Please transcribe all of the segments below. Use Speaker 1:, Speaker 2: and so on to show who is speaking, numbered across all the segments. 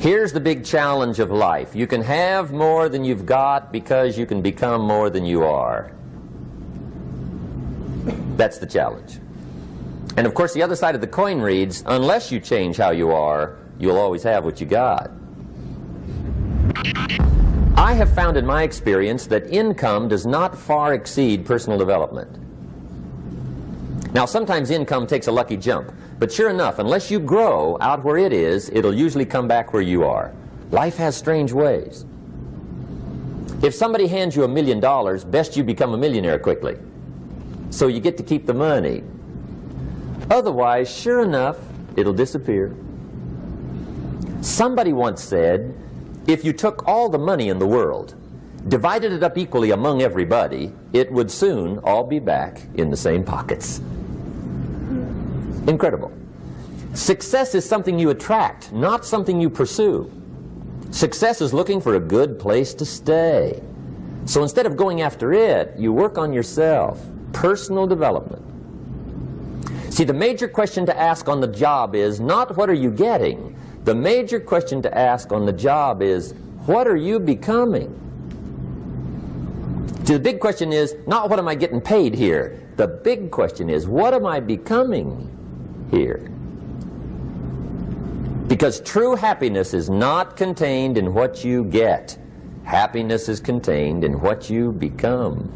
Speaker 1: Here's the big challenge of life. You can have more than you've got because you can become more than you are. That's the challenge. And of course the other side of the coin reads, unless you change how you are, you'll always have what you got. I have found in my experience that income does not far exceed personal development. Now sometimes income takes a lucky jump, but sure enough, unless you grow out where it is, it'll usually come back where you are. Life has strange ways. If somebody hands you $1 million, best you become a millionaire quickly, so you get to keep the money. Otherwise, sure enough, it'll disappear. Somebody once said, if you took all the money in the world, divided it up equally among everybody, it would soon all be back in the same pockets. Incredible. Success is something you attract, not something you pursue. Success is looking for a good place to stay. So instead of going after it, you work on yourself. Personal development. See, the major question to ask on the job is not what are you getting. The major question to ask on the job is what are you becoming? See, the big question is not what am I getting paid here. The big question is what am I becoming here? Because true happiness is not contained in what you get. Happiness is contained in what you become.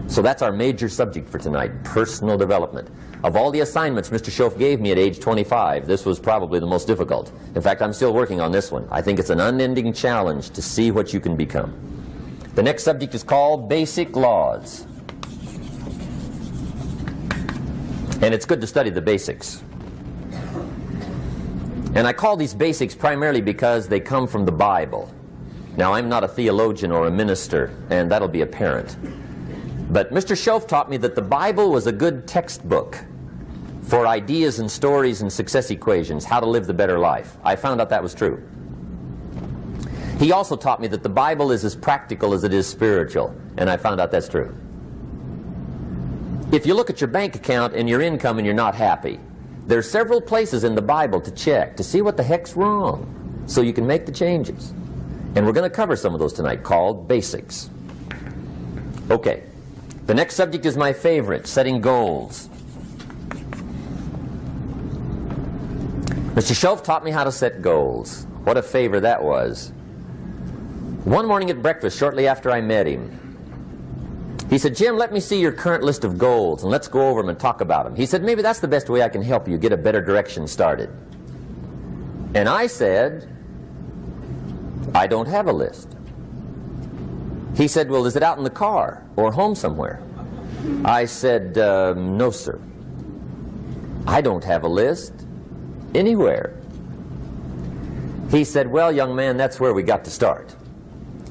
Speaker 1: So that's our major subject for tonight, personal development. Of all the assignments Mr. Schoaf gave me at age 25, this was probably the most difficult. In fact, I'm still working on this one. I think it's an unending challenge to see what you can become. The next subject is called basic laws. And it's good to study the basics. And I call these basics primarily because they come from the Bible. Now, I'm not a theologian or a minister, and that'll be apparent. But Mr. Schoaf taught me that the Bible was a good textbook for ideas and stories and success equations, how to live the better life. I found out that was true. He also taught me that the Bible is as practical as it is spiritual, and I found out that's true. If you look at your bank account and your income and you're not happy, there are several places in the Bible to check to see what the heck's wrong so you can make the changes. And we're going to cover some of those tonight, called basics. Okay. The next subject is my favorite, setting goals. Mr. Schoaf taught me how to set goals. What a favor that was. One morning at breakfast, shortly after I met him, he said, Jim, let me see your current list of goals and let's go over them and talk about them. He said, maybe that's the best way I can help you get a better direction started. And I said, I don't have a list. He said, well, is it out in the car or home somewhere? I said, no, sir. I don't have a list anywhere. He said, well, young man, that's where we got to start.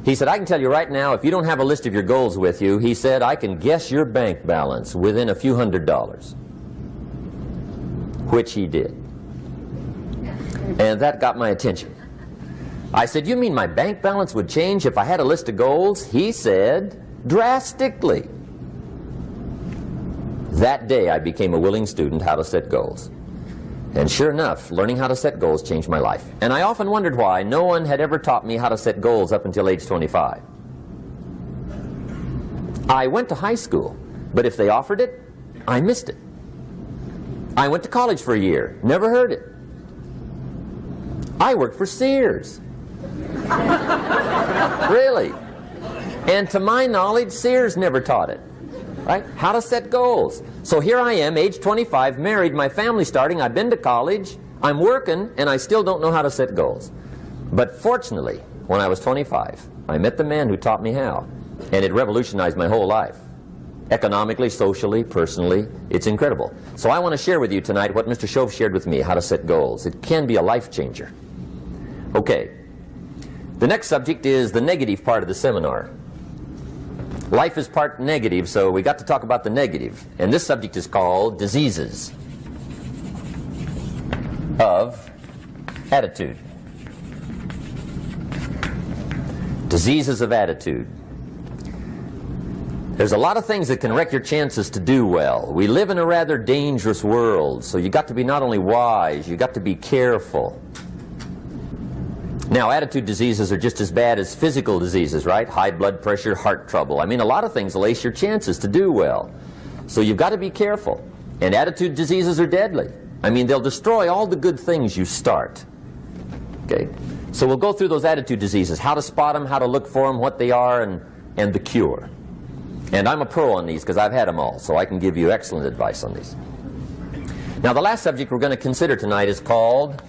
Speaker 1: He said, I can tell you right now, if you don't have a list of your goals with you, he said, I can guess your bank balance within a few $100s. Which he did. And that got my attention. I said, you mean my bank balance would change if I had a list of goals? He said, drastically. That day I became a willing student how to set goals. And sure enough, learning how to set goals changed my life. And I often wondered why no one had ever taught me how to set goals up until age 25. I went to high school, but if they offered it, I missed it. I went to college for a year, never heard it. I worked for Sears. Really. And to my knowledge, Sears never taught it. Right? How to set goals. So here I am, age 25, married, my family's starting, I've been to college, I'm working, and I still don't know how to set goals. But fortunately, when I was 25, I met the man who taught me how, and it revolutionized my whole life. Economically, socially, personally, it's incredible. So I want to share with you tonight what Mr. Schoaf shared with me, how to set goals. It can be a life changer. Okay. The next subject is the negative part of the seminar. Life is part negative, so we got to talk about the negative. And this subject is called diseases of attitude. Diseases of attitude. There's a lot of things that can wreck your chances to do well. We live in a rather dangerous world, so you got to be not only wise, you got to be careful. Now, attitude diseases are just as bad as physical diseases, right? High blood pressure, heart trouble. I mean, a lot of things lace your chances to do well. So you've got to be careful. And attitude diseases are deadly. I mean, they'll destroy all the good things you start. Okay? So we'll go through those attitude diseases, how to spot them, how to look for them, what they are, and the cure. And I'm a pro on these because I've had them all, so I can give you excellent advice on these. Now, the last subject we're going to consider tonight is called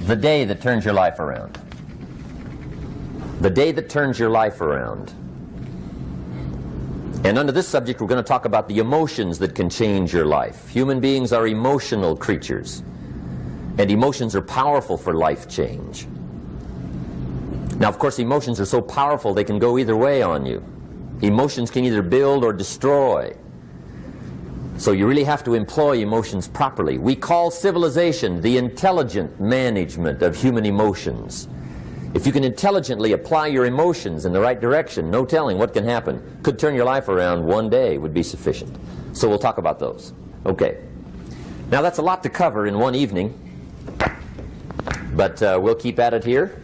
Speaker 1: the day that turns your life around. The day that turns your life around. And under this subject, we're going to talk about the emotions that can change your life. Human beings are emotional creatures, and emotions are powerful for life change. Now, of course, emotions are so powerful they can go either way on you. Emotions can either build or destroy. So you really have to employ emotions properly. We call civilization the intelligent management of human emotions. If you can intelligently apply your emotions in the right direction, no telling what can happen. Could turn your life around one day would be sufficient. So we'll talk about those. Okay. Now that's a lot to cover in one evening, but we'll keep at it here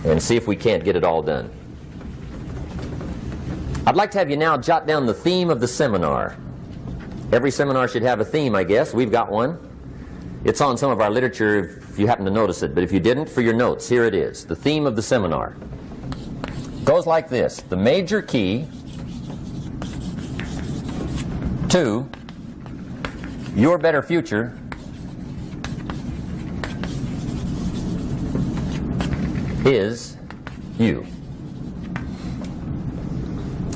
Speaker 1: and see if we can't get it all done. I'd like to have you now jot down the theme of the seminar. Every seminar should have a theme, I guess. We've got one. It's on some of our literature if you happen to notice it, but if you didn't, for your notes, here it is. The theme of the seminar goes like this: the major key to your better future is you.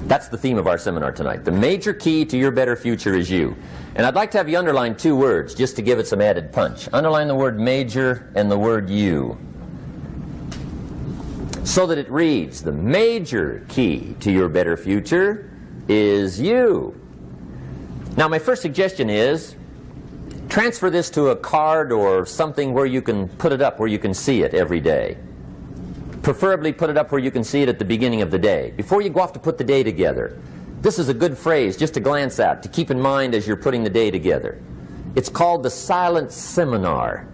Speaker 1: That's the theme of our seminar tonight. The major key to your better future is you. And I'd like to have you underline two words just to give it some added punch. Underline the word major and the word you, so that it reads, the major key to your better future is you. Now, my first suggestion is transfer this to a card or something where you can put it up, where you can see it every day. Preferably put it up where you can see it at the beginning of the day, before you go off to put the day together. This is a good phrase just to glance at, to keep in mind as you're putting the day together. It's called the silent seminar.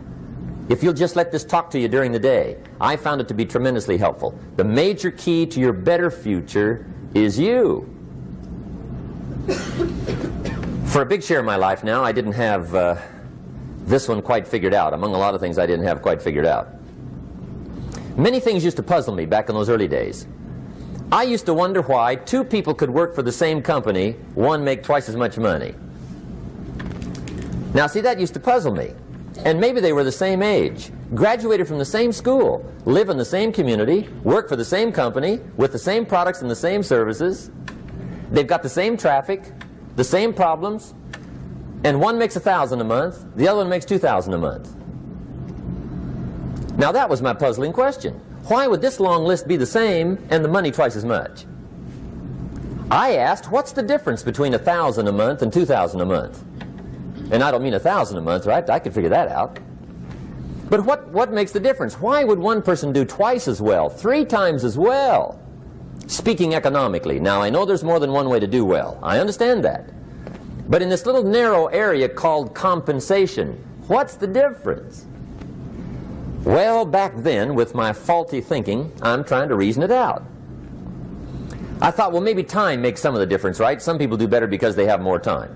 Speaker 1: If you'll just let this talk to you during the day, I found it to be tremendously helpful. The major key to your better future is you. For a big share of my life now, I didn't have this one quite figured out. Among a lot of things I didn't have quite figured out. Many things used to puzzle me back in those early days. I used to wonder why two people could work for the same company, one make twice as much money. Now, see, that used to puzzle me. And maybe they were the same age, graduated from the same school, live in the same community, work for the same company, with the same products and the same services. They've got the same traffic, the same problems, and one makes $1,000 a month, the other one makes $2,000 a month. Now that was my puzzling question. Why would this long list be the same and the money twice as much? I asked, what's the difference between $1,000 a month and $2,000 a month? And I don't mean $1,000 a month, right? I could figure that out. But what makes the difference? Why would one person do twice as well, 3 times as well? Speaking economically. Now, I know there's more than one way to do well. I understand that. But in this little narrow area called compensation, what's the difference? Well, back then, with my faulty thinking, I'm trying to reason it out. I thought, well, maybe time makes some of the difference, right? Some people do better because they have more time.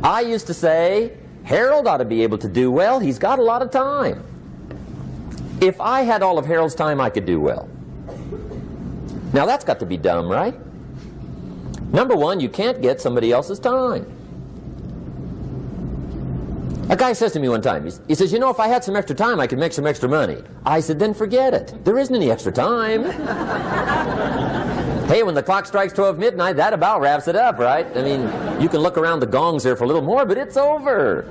Speaker 1: I used to say, Harold ought to be able to do well. He's got a lot of time. If I had all of Harold's time, I could do well. Now, that's got to be dumb, right? Number one, you can't get somebody else's time. A guy says to me one time, he says, you know, if I had some extra time, I could make some extra money. I said, then forget it. There isn't any extra time. Hey, when the clock strikes 12 midnight, that about wraps it up, right? I mean, you can look around the gongs there for a little more, but it's over.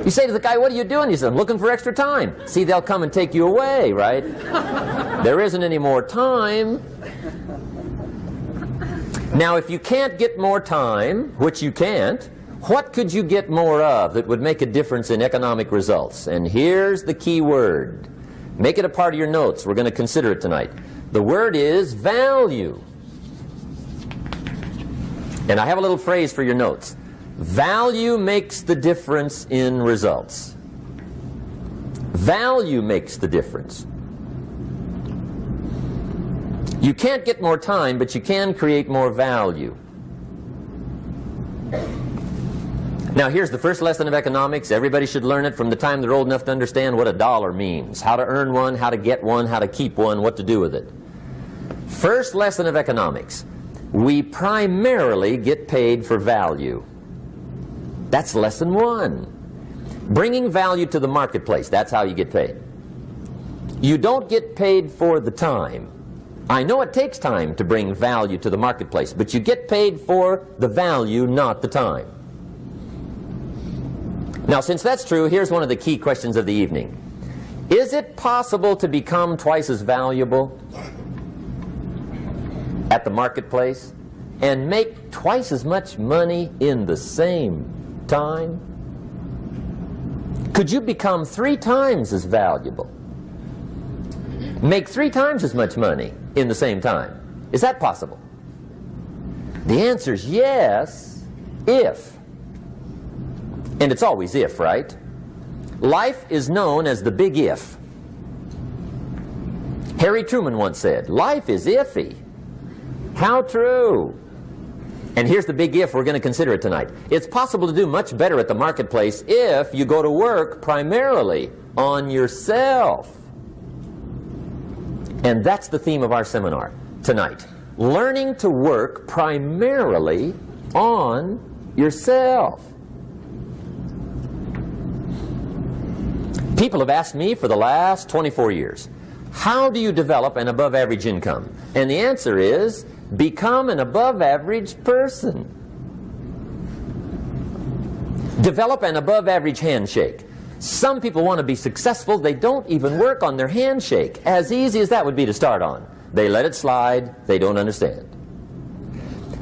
Speaker 1: You say to the guy, what are you doing? He says, I'm looking for extra time. See, they'll come and take you away, right? There isn't any more time. Now, if you can't get more time, which you can't, what could you get more of that would make a difference in economic results? And here's the key word. Make it a part of your notes. We're going to consider it tonight. The word is value. And I have a little phrase for your notes. Value makes the difference in results. Value makes the difference. You can't get more time, but you can create more value. Now here's the first lesson of economics. Everybody should learn it from the time they're old enough to understand what a dollar means, how to earn one, how to get one, how to keep one, what to do with it. First lesson of economics. We primarily get paid for value. That's lesson one. Bringing value to the marketplace, that's how you get paid. You don't get paid for the time. I know it takes time to bring value to the marketplace, but you get paid for the value, not the time. Now, since that's true, here's one of the key questions of the evening. Is it possible to become twice as valuable at the marketplace and make twice as much money in the same time? Could you become 3 times as valuable? Make 3 times as much money in the same time? Is that possible? The answer is yes, if. And it's always if, right? Life is known as the big if. Harry Truman once said, life is iffy. How true. And here's the big if we're going to consider it tonight. It's possible to do much better at the marketplace if you go to work primarily on yourself. And that's the theme of our seminar tonight. Learning to work primarily on yourself. People have asked me for the last 24 years, how do you develop an above average income? And the answer is, become an above average person. Develop an above average handshake. Some people want to be successful, they don't even work on their handshake. As easy as that would be to start on. They let it slide, they don't understand.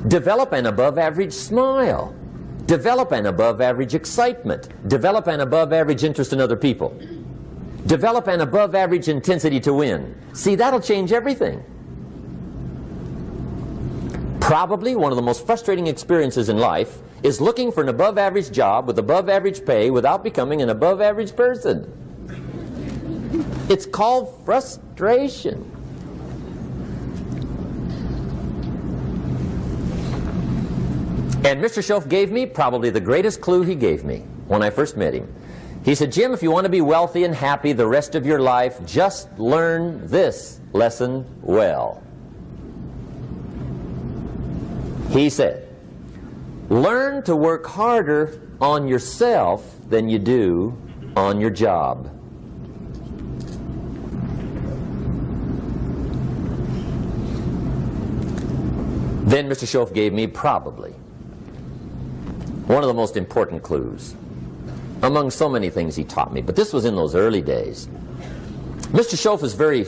Speaker 1: Develop an above average smile. Develop an above average excitement. Develop an above average interest in other people. Develop an above average intensity to win. See, that'll change everything. Probably one of the most frustrating experiences in life is looking for an above average job with above average pay without becoming an above average person. It's called frustration. And Mr. Schoaf gave me probably the greatest clue he gave me when I first met him. He said, Jim, if you want to be wealthy and happy the rest of your life, just learn this lesson well. He said, learn to work harder on yourself than you do on your job. Then Mr. Schoaf gave me probably one of the most important clues among so many things he taught me, but this was in those early days. Mr. Schoaf was very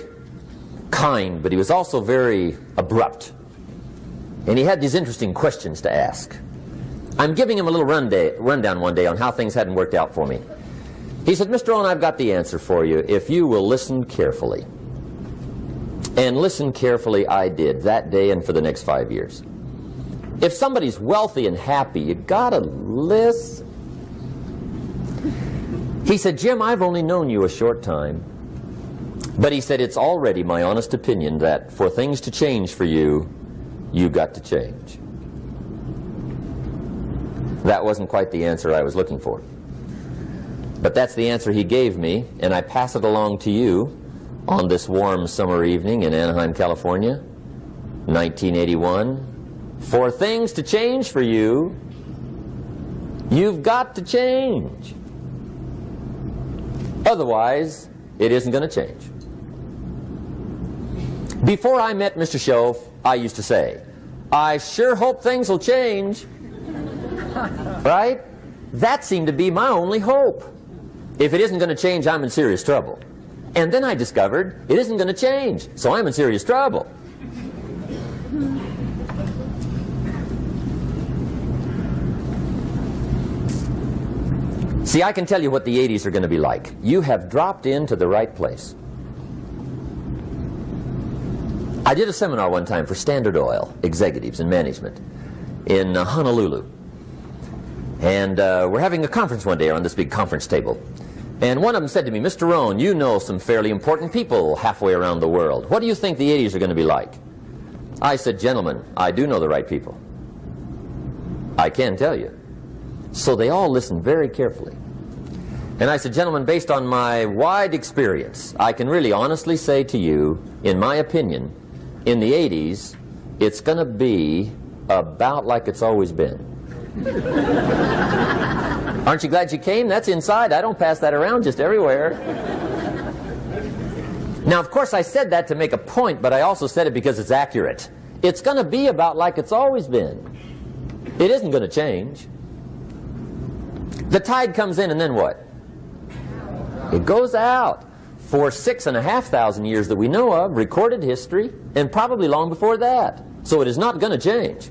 Speaker 1: kind, but he was also very abrupt. And he had these interesting questions to ask. I'm giving him a little rundown one day on how things hadn't worked out for me. He said, Mr. Rohn, I've got the answer for you if you will listen carefully. And listen carefully I did that day and for the next 5 years. If somebody's wealthy and happy, you gotta listen. He said, Jim, I've only known you a short time. But he said, it's already my honest opinion that for things to change for you, you got to change. That wasn't quite the answer I was looking for. But that's the answer he gave me, and I pass it along to you on this warm summer evening in Anaheim, California, 1981. For things to change for you, you've got to change. Otherwise, it isn't going to change. Before I met Mr. Schoaf, I used to say, I sure hope things will change. Right? That seemed to be my only hope. If it isn't going to change, I'm in serious trouble. And then I discovered it isn't going to change, so I'm in serious trouble. See, I can tell you what the 80s are going to be like. You have dropped into the right place. I did a seminar one time for Standard Oil executives and management in Honolulu. And we're having a conference one day on this big conference table. And one of them said to me, Mr. Rohn, you know some fairly important people halfway around the world. What do you think the 80s are going to be like? I said, gentlemen, I do know the right people. I can tell you. So they all listened very carefully. And I said, gentlemen, based on my wide experience, I can really honestly say to you, in my opinion, in the 80s, it's going to be about like it's always been. Aren't you glad you came? That's inside. I don't pass that around just everywhere. Now, of course, I said that to make a point, but I also said it because it's accurate. It's going to be about like it's always been. It isn't going to change. The tide comes in, and then what? It goes out. For 6,500 years that we know of, recorded history, and probably long before that. So it is not going to change.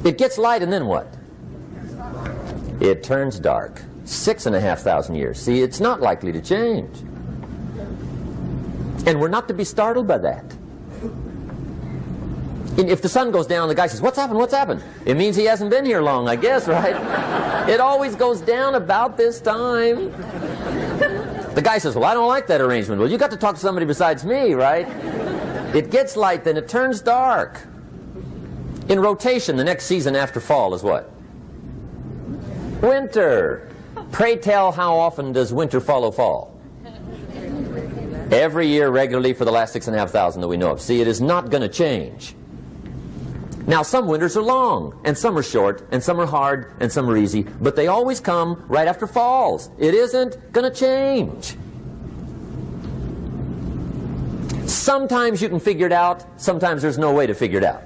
Speaker 1: It gets light, and then what? It turns dark. 6,500 years. See, it's not likely to change. And we're not to be startled by that. And if the sun goes down, the guy says, what's happened, what's happened? It means he hasn't been here long, I guess, right? It always goes down about this time. The guy says, well, I don't like that arrangement. Well, you got to talk to somebody besides me, right? It gets light, then it turns dark. In rotation, the next season after fall is what? Winter. Pray tell, how often does winter follow fall? Every year regularly for the last 6,500 that we know of. See, it is not going to change. Now, some winters are long, and some are short, and some are hard, and some are easy, but they always come right after falls. It isn't going to change. Sometimes you can figure it out, sometimes there's no way to figure it out.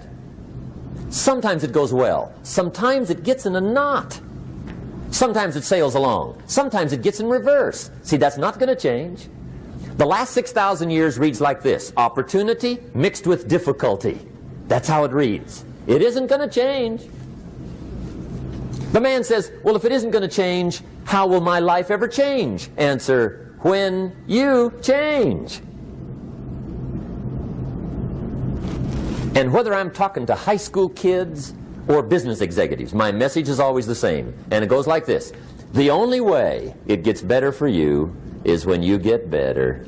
Speaker 1: Sometimes it goes well, sometimes it gets in a knot. Sometimes it sails along, sometimes it gets in reverse. See, that's not going to change. The last 6,000 years reads like this: opportunity mixed with difficulty. That's how it reads. It isn't going to change. The man says, well, if it isn't going to change, how will my life ever change? Answer, when you change. And whether I'm talking to high school kids or business executives, my message is always the same. And it goes like this: the only way it gets better for you is when you get better.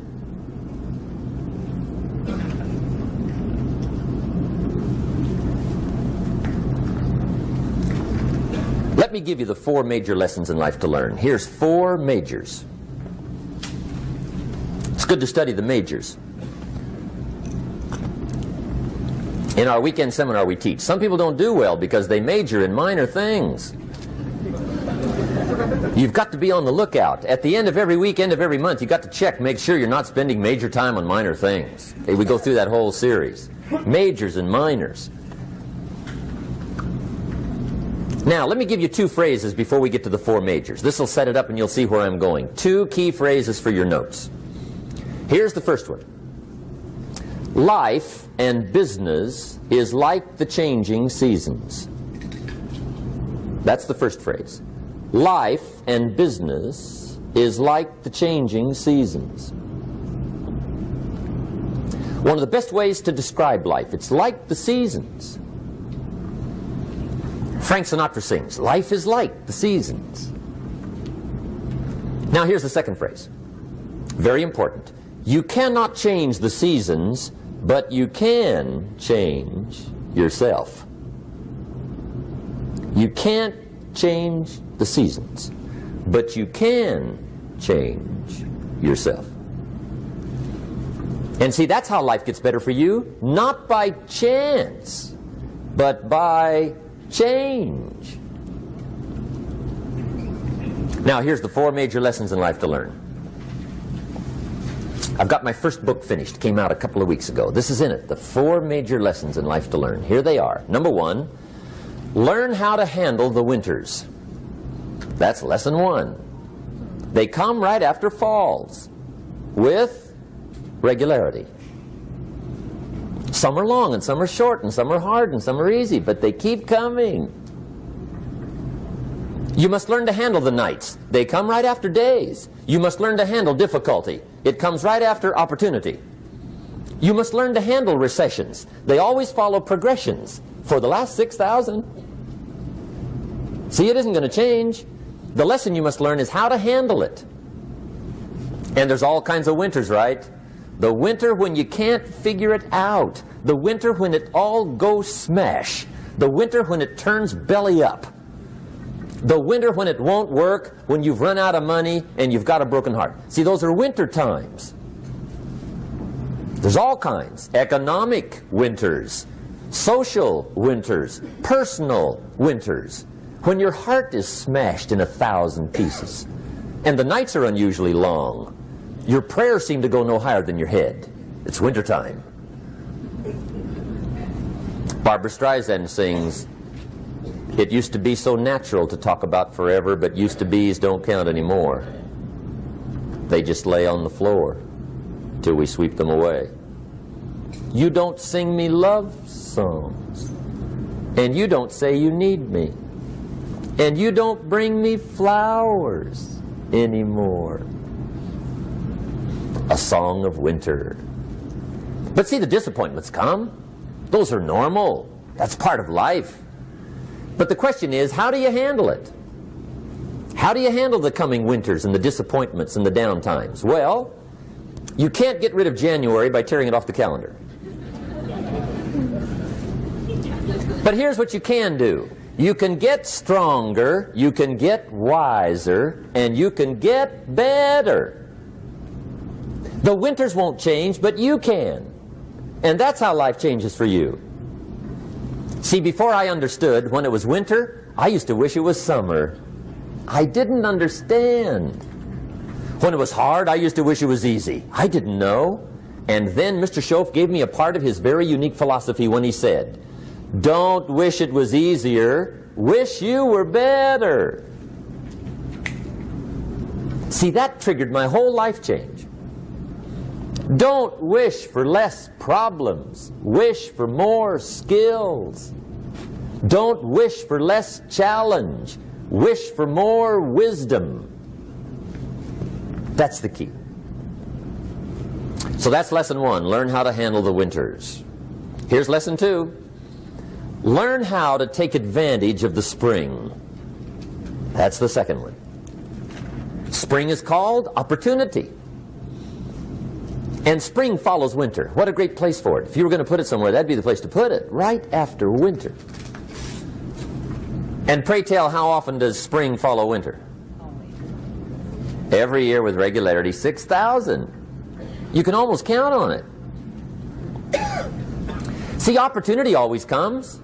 Speaker 1: Let me give you the 4 major lessons in life to learn. Here's 4 majors. It's good to study the majors. In our weekend seminar we teach. Some people don't do well because they major in minor things. You've got to be on the lookout. At the end of every week, end of every month, you've got to check, make sure you're not spending major time on minor things. Okay, we go through that whole series. Majors and minors. Now, let me give you 2 phrases before we get to the 4 majors. This will set it up and you'll see where I'm going. 2 key phrases for your notes. Here's the first one. Life and business is like the changing seasons. That's the first phrase. Life and business is like the changing seasons. One of the best ways to describe life, it's like the seasons. Frank Sinatra sings, life is like the seasons. Now here's the second phrase. Very important. You cannot change the seasons, but you can change yourself. You can't change the seasons, but you can change yourself. And see, that's how life gets better for you, not by chance, but by change. Now here's the 4 major lessons in life to learn. I've got my first book finished, came out a couple of weeks ago. This is in it, the 4 major lessons in life to learn. Here they are. Number 1, learn how to handle the winters. That's lesson 1. They come right after falls, with regularity. Some are long, and some are short, and some are hard, and some are easy, but they keep coming. You must learn to handle the nights. They come right after days. You must learn to handle difficulty. It comes right after opportunity. You must learn to handle recessions. They always follow progressions. For the last 6,000. See, it isn't going to change. The lesson you must learn is how to handle it. And there's all kinds of winters, right? The winter when you can't figure it out. The winter when it all goes smash. The winter when it turns belly up. The winter when it won't work, when you've run out of money and you've got a broken heart. See, those are winter times. There's all kinds. Economic winters, social winters, personal winters. When your heart is smashed in 1,000 pieces and the nights are unusually long, your prayers seem to go no higher than your head. It's wintertime. Barbra Streisand sings, "It used to be so natural to talk about forever, but used to be's don't count anymore. They just lay on the floor till we sweep them away. You don't sing me love songs, and you don't say you need me, and you don't bring me flowers anymore." A song of winter. But see, the disappointments come. Those are normal. That's part of life. But the question is, how do you handle it? How do you handle the coming winters and the disappointments and the down times? Well, you can't get rid of January by tearing it off the calendar. But here's what you can do. You can get stronger, you can get wiser, and you can get better. The winters won't change, but you can. And that's how life changes for you. See, before I understood when it was winter, I used to wish it was summer. I didn't understand. When it was hard, I used to wish it was easy. I didn't know. And then Mr. Schoaf gave me a part of his very unique philosophy when he said, "Don't wish it was easier, wish you were better." See, that triggered my whole life change. Don't wish for less problems. Wish for more skills. Don't wish for less challenge. Wish for more wisdom. That's the key. So that's lesson 1. Learn how to handle the winters. Here's lesson 2. Learn how to take advantage of the spring. That's the second one. Spring is called opportunity. And spring follows winter. What a great place for it. If you were going to put it somewhere, that'd be the place to put it, right after winter. And pray tell, how often does spring follow winter? Every year with regularity, 6,000. You can almost count on it. See, opportunity always comes.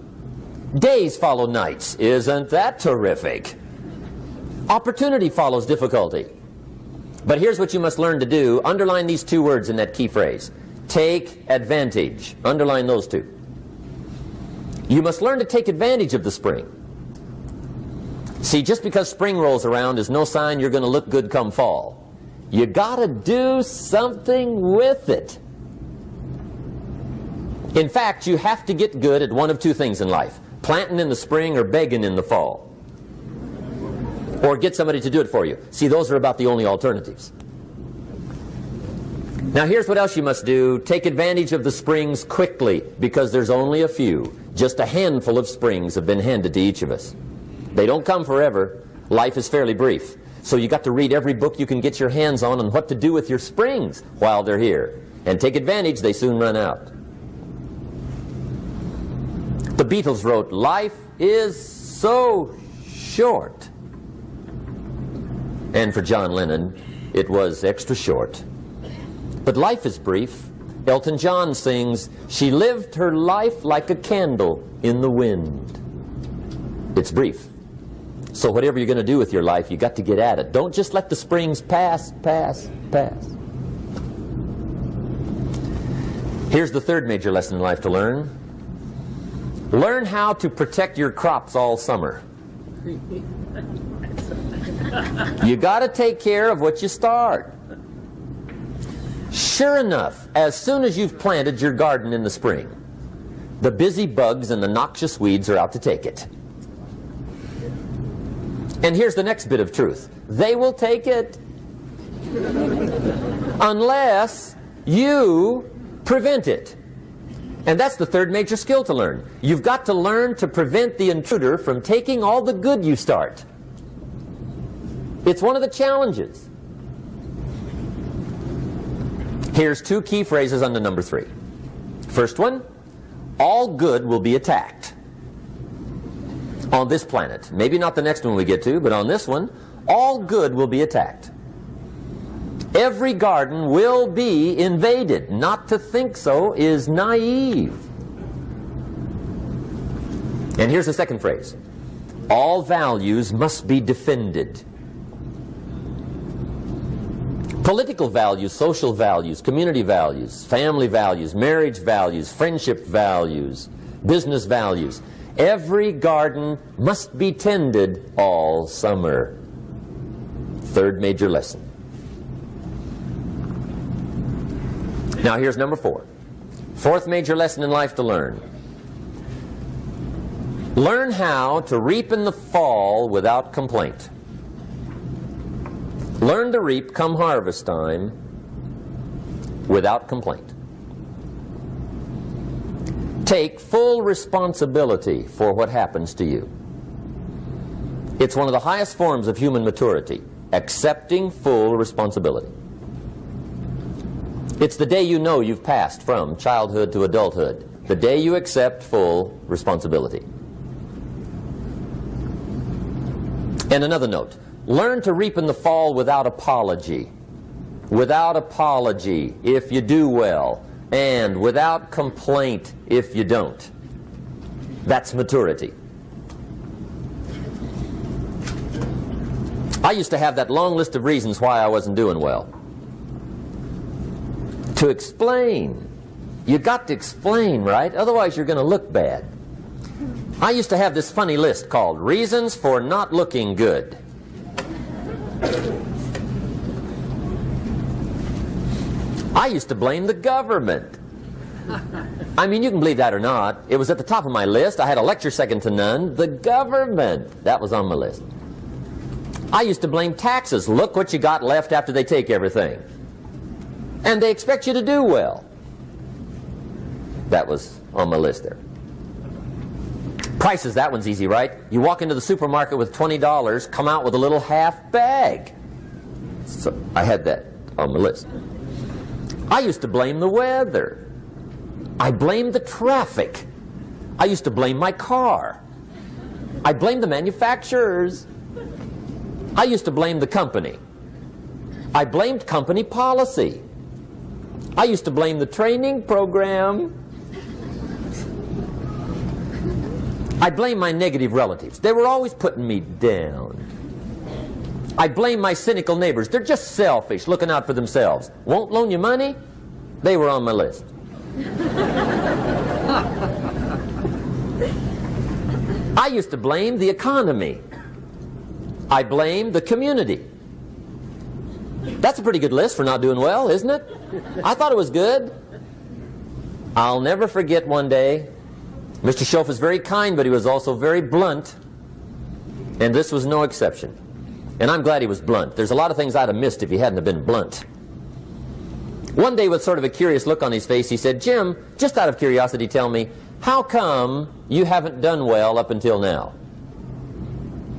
Speaker 1: Days follow nights. Isn't that terrific? Opportunity follows difficulty. But here's what you must learn to do. Underline these 2 words in that key phrase. Take advantage. Underline those 2. You must learn to take advantage of the spring. See, just because spring rolls around is no sign you're going to look good come fall. You got to do something with it. In fact, you have to get good at one of 2 things in life. Planting in the spring or begging in the fall. Or get somebody to do it for you. See, those are about the only alternatives. Now here's what else you must do. Take advantage of the springs quickly, because there's only a few. Just a handful of springs have been handed to each of us. They don't come forever. Life is fairly brief. So you got to read every book you can get your hands on what to do with your springs while they're here. And take advantage, they soon run out. The Beatles wrote, "Life is so short." And for John Lennon, it was extra short. But life is brief. Elton John sings, "She lived her life like a candle in the wind." It's brief. So whatever you're going to do with your life, you got to get at it. Don't just let the springs pass. Here's the third major lesson in life to learn. Learn how to protect your crops all summer. You got to take care of what you start. Sure enough, as soon as you've planted your garden in the spring, the busy bugs and the noxious weeds are out to take it. And here's the next bit of truth. They will take it unless you prevent it. And that's the third major skill to learn. You've got to learn to prevent the intruder from taking all the good you start. It's one of the challenges. Here's two key phrases under number 3. First one, all good will be attacked on this planet. Maybe not the next one we get to, but on this one, all good will be attacked. Every garden will be invaded. Not to think so is naive. And here's the second phrase. All values must be defended. Political values, social values, community values, family values, marriage values, friendship values, business values. Every garden must be tended all summer. Third major lesson. Now here's number 4. Fourth major lesson in life to learn. Learn how to reap in the fall without complaint. Learn to reap come harvest time without complaint. Take full responsibility for what happens to you. It's one of the highest forms of human maturity, accepting full responsibility. It's the day you know you've passed from childhood to adulthood, the day you accept full responsibility. And another note, learn to reap in the fall without apology. Without apology if you do well, and without complaint if you don't. That's maturity. I used to have that long list of reasons why I wasn't doing well. To explain. You got to explain, right? Otherwise you're going to look bad. I used to have this funny list called Reasons for Not Looking Good. I used to blame the government. I mean, you can believe that or not. It was at the top of my list. I had a lecture second to none. The government. That was on my list. I used to blame taxes. Look what you got left after they take everything. And they expect you to do well. That was on my list there. Prices, that one's easy, right? You walk into the supermarket with $20, come out with a little half bag. So I had that on my list. I used to blame the weather. I blamed the traffic. I used to blame my car. I blamed the manufacturers. I used to blame the company. I blamed company policy. I used to blame the training program. I blame my negative relatives. They were always putting me down. I blame my cynical neighbors. They're just selfish, looking out for themselves. Won't loan you money? They were on my list. I used to blame the economy. I blamed the community. That's a pretty good list for not doing well, isn't it? I thought it was good. I'll never forget one day, Mr. Schoaf was very kind, but he was also very blunt. And this was no exception. And I'm glad he was blunt. There's a lot of things I'd have missed if he hadn't have been blunt. One day, with sort of a curious look on his face, he said, "Jim, just out of curiosity, tell me, how come you haven't done well up until now?"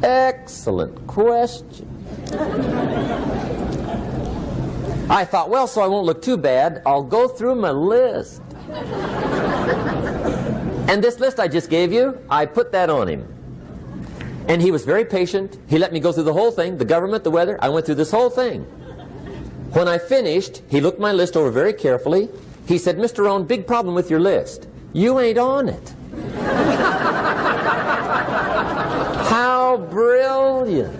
Speaker 1: Excellent question. I thought, well, so I won't look too bad, I'll go through my list. And this list I just gave you, I put that on him. And he was very patient. He let me go through the whole thing, the government, the weather. I went through this whole thing. When I finished, he looked my list over very carefully. He said, "Mr. Rohn, big problem with your list. You ain't on it." How brilliant.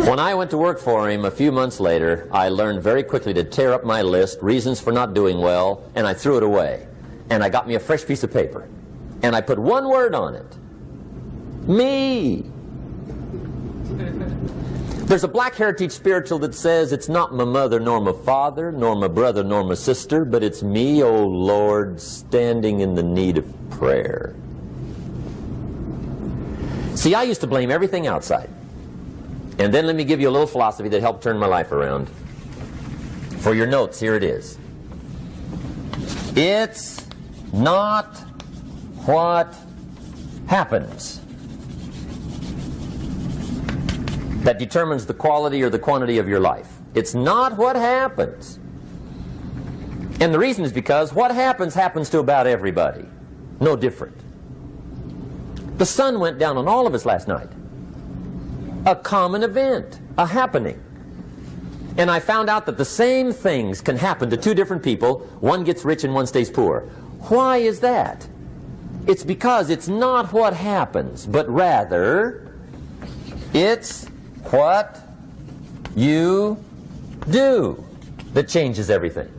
Speaker 1: When I went to work for him a few months later, I learned very quickly to tear up my list, reasons for not doing well, and I threw it away. And I got me a fresh piece of paper. And I put one word on it. Me. There's a Black Heritage spiritual that says, "It's not my mother nor my father, nor my brother nor my sister, but it's me, O Lord, standing in the need of prayer." See, I used to blame everything outside. And then let me give you a little philosophy that helped turn my life around. For your notes, here it is. It's not what happens that determines the quality or the quantity of your life. It's not what happens. And the reason is because what happens to about everybody. No different. The sun went down on all of us last night. A common event, a happening. And I found out that the same things can happen to two different people. One gets rich and one stays poor. Why is that? It's because it's not what happens, but rather it's what you do that changes everything.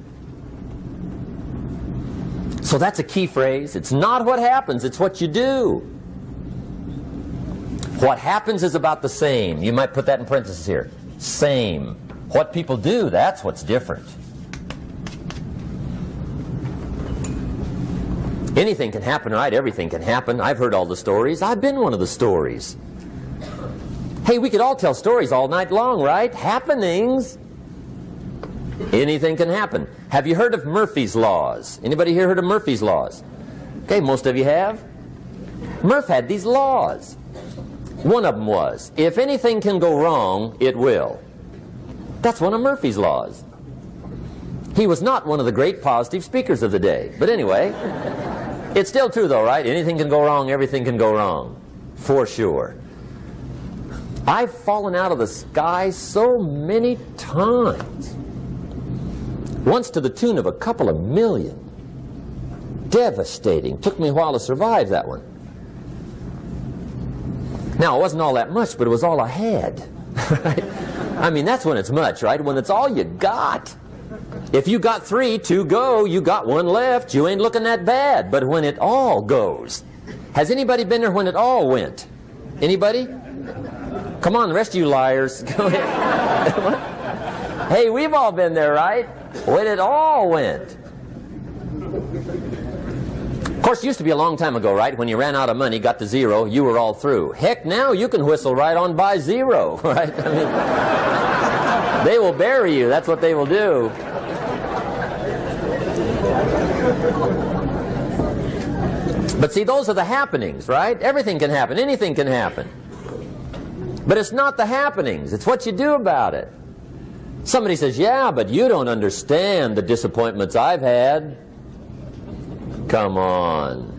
Speaker 1: So that's a key phrase. It's not what happens, it's what you do. What happens is about the same. You might put that in parentheses here. Same. What people do, that's what's different. Anything can happen, right? Everything can happen. I've heard all the stories. I've been one of the stories. Hey, we could all tell stories all night long, right? Happenings. Anything can happen. Have you heard of Murphy's Laws? Anybody here heard of Murphy's Laws? Okay, most of you have. Murph had these laws. One of them was, if anything can go wrong, it will. That's one of Murphy's Laws. He was not one of the great positive speakers of the day. But anyway, it's still true though, right? Anything can go wrong, everything can go wrong. For sure. I've fallen out of the sky so many times. Once to the tune of a couple of million. Devastating. Took me a while to survive that one. Now, it wasn't all that much, but it was all I had. Right? I mean, that's when it's much, right? When it's all you got. If you got 3, 2 go, you got 1 left, you ain't looking that bad. But when it all goes. Has anybody been there when it all went? Anybody? Come on, the rest of you liars. Go ahead. Hey, we've all been there, right? When it all went. Of course, it used to be a long time ago, right? When you ran out of money, got to 0, you were all through. Heck, now you can whistle right on by 0, right? I mean, they will bury you. That's what they will do. But see, those are the happenings, right? Everything can happen. Anything can happen. But it's not the happenings. It's what you do about it. Somebody says, yeah, but you don't understand the disappointments I've had. Come on.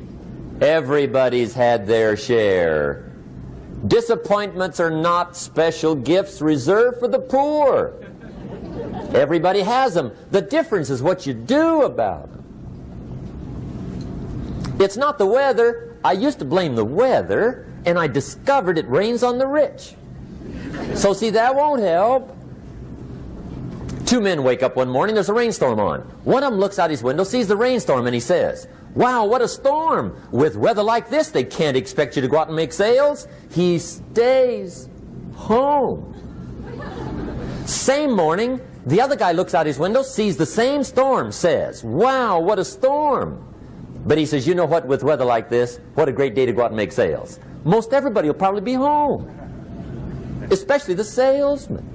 Speaker 1: Everybody's had their share. Disappointments are not special gifts reserved for the poor. Everybody has them. The difference is what you do about them. It's not the weather. I used to blame the weather, and I discovered it rains on the rich. So see, that won't help. 2 men wake up one morning, there's a rainstorm on. One of them looks out his window, sees the rainstorm, and he says, wow, what a storm. With weather like this, they can't expect you to go out and make sales. He stays home. Same morning, the other guy looks out his window, sees the same storm, says, wow, what a storm. But he says, you know what, with weather like this, what a great day to go out and make sales. Most everybody will probably be home. Especially the salesman.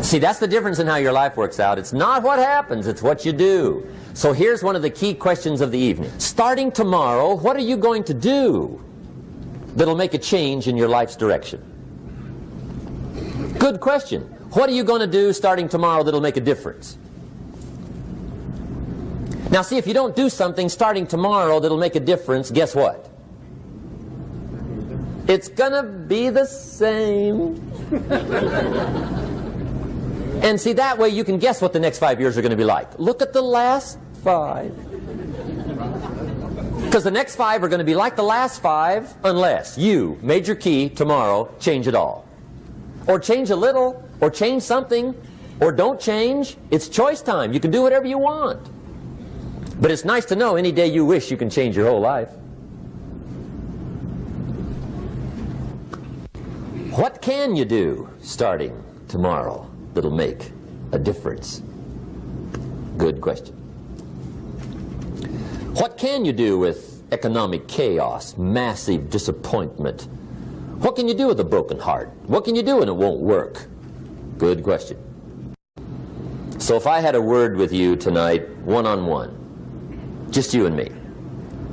Speaker 1: See, that's the difference in how your life works out. It's not what happens, it's what you do. So here's one of the key questions of the evening. Starting tomorrow, what are you going to do that'll make a change in your life's direction? Good question. What are you going to do starting tomorrow that'll make a difference? Now see, if you don't do something starting tomorrow that'll make a difference, guess what? It's gonna be the same. And see, that way you can guess what the next 5 years are going to be like. Look at the last 5. Because the next 5 are going to be like the last 5 unless you, major key, tomorrow, change it all. Or change a little, or change something, or don't change. It's choice time. You can do whatever you want. But it's nice to know any day you wish you can change your whole life. What can you do starting tomorrow that'll make a difference? Good question. What can you do with economic chaos, massive disappointment? What can you do with a broken heart? What can you do when it won't work? Good question. So if I had a word with you tonight, one-on-one, just you and me.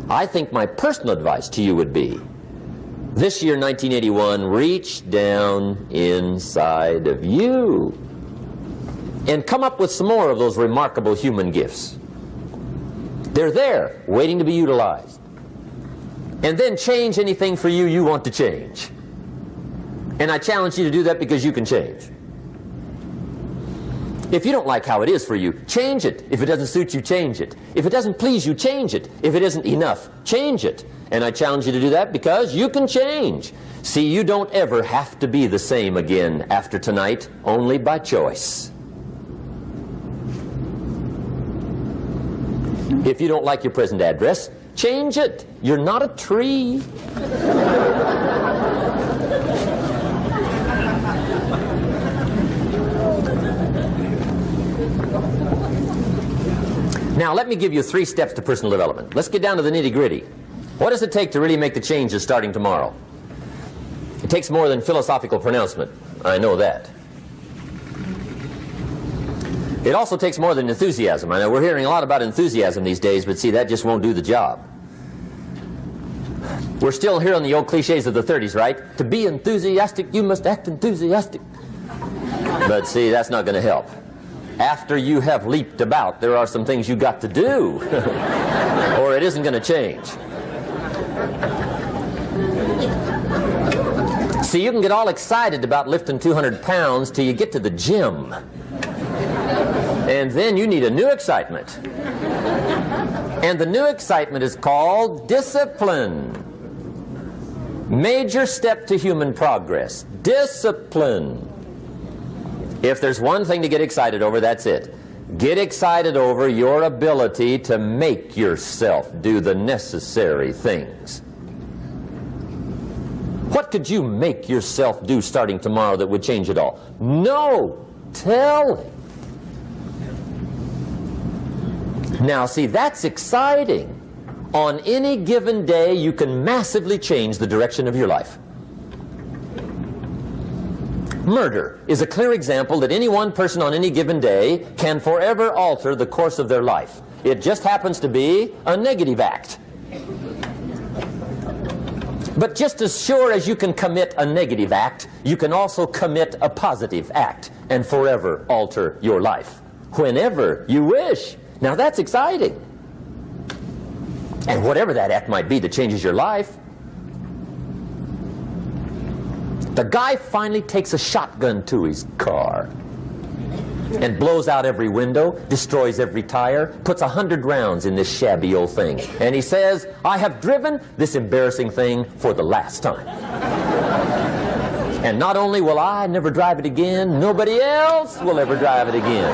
Speaker 1: I think my personal advice to you would be, this year, 1981, reach down inside of you and come up with some more of those remarkable human gifts. They're there, waiting to be utilized. And then change anything for you you want to change. And I challenge you to do that because you can change. If you don't like how it is for you, change it. If it doesn't suit you, change it. If it doesn't please you, change it. If it isn't enough, change it. And I challenge you to do that because you can change. See, you don't ever have to be the same again after tonight, only by choice. If you don't like your present address, change it. You're not a tree. Now, let me give you 3 steps to personal development. Let's get down to the nitty-gritty. What does it take to really make the changes starting tomorrow? It takes more than philosophical pronouncement. I know that. It also takes more than enthusiasm. I know we're hearing a lot about enthusiasm these days, but see, that just won't do the job. We're still hearing the old cliches of the 30s, right? To be enthusiastic, you must act enthusiastic. But see, that's not going to help. After you have leaped about, there are some things you got to do, or it isn't going to change. See, you can get all excited about lifting 200 pounds till you get to the gym. And then you need a new excitement. And the new excitement is called discipline. Major step to human progress. Discipline. If there's one thing to get excited over, that's it. Get excited over your ability to make yourself do the necessary things. What could you make yourself do starting tomorrow that would change it all? No! Tell him. Now, see, that's exciting. On any given day, you can massively change the direction of your life. Murder is a clear example that any one person on any given day can forever alter the course of their life. It just happens to be a negative act. But just as sure as you can commit a negative act, you can also commit a positive act and forever alter your life whenever you wish. Now that's exciting. And whatever that act might be that changes your life. The guy finally takes a shotgun to his car and blows out every window, destroys every tire, puts 100 rounds in this shabby old thing. And he says, I have driven this embarrassing thing for the last time. And not only will I never drive it again, nobody else will ever drive it again.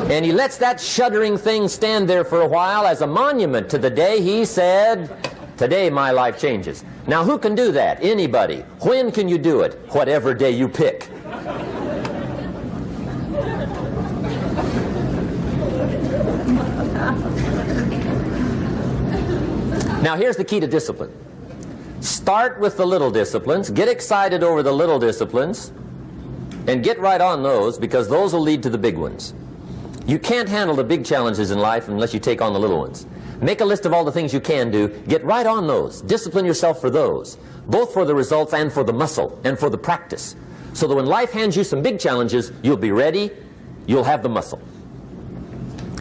Speaker 1: And he lets that shuddering thing stand there for a while as a monument to the day he said, today my life changes. Now who can do that? Anybody. When can you do it? Whatever day you pick. Now here's the key to discipline. Start with the little disciplines, get excited over the little disciplines, and get right on those, because those will lead to the big ones. You can't handle the big challenges in life unless you take on the little ones. Make a list of all the things you can do, get right on those, discipline yourself for those, both for the results and for the muscle and for the practice, so that when life hands you some big challenges, you'll be ready, you'll have the muscle.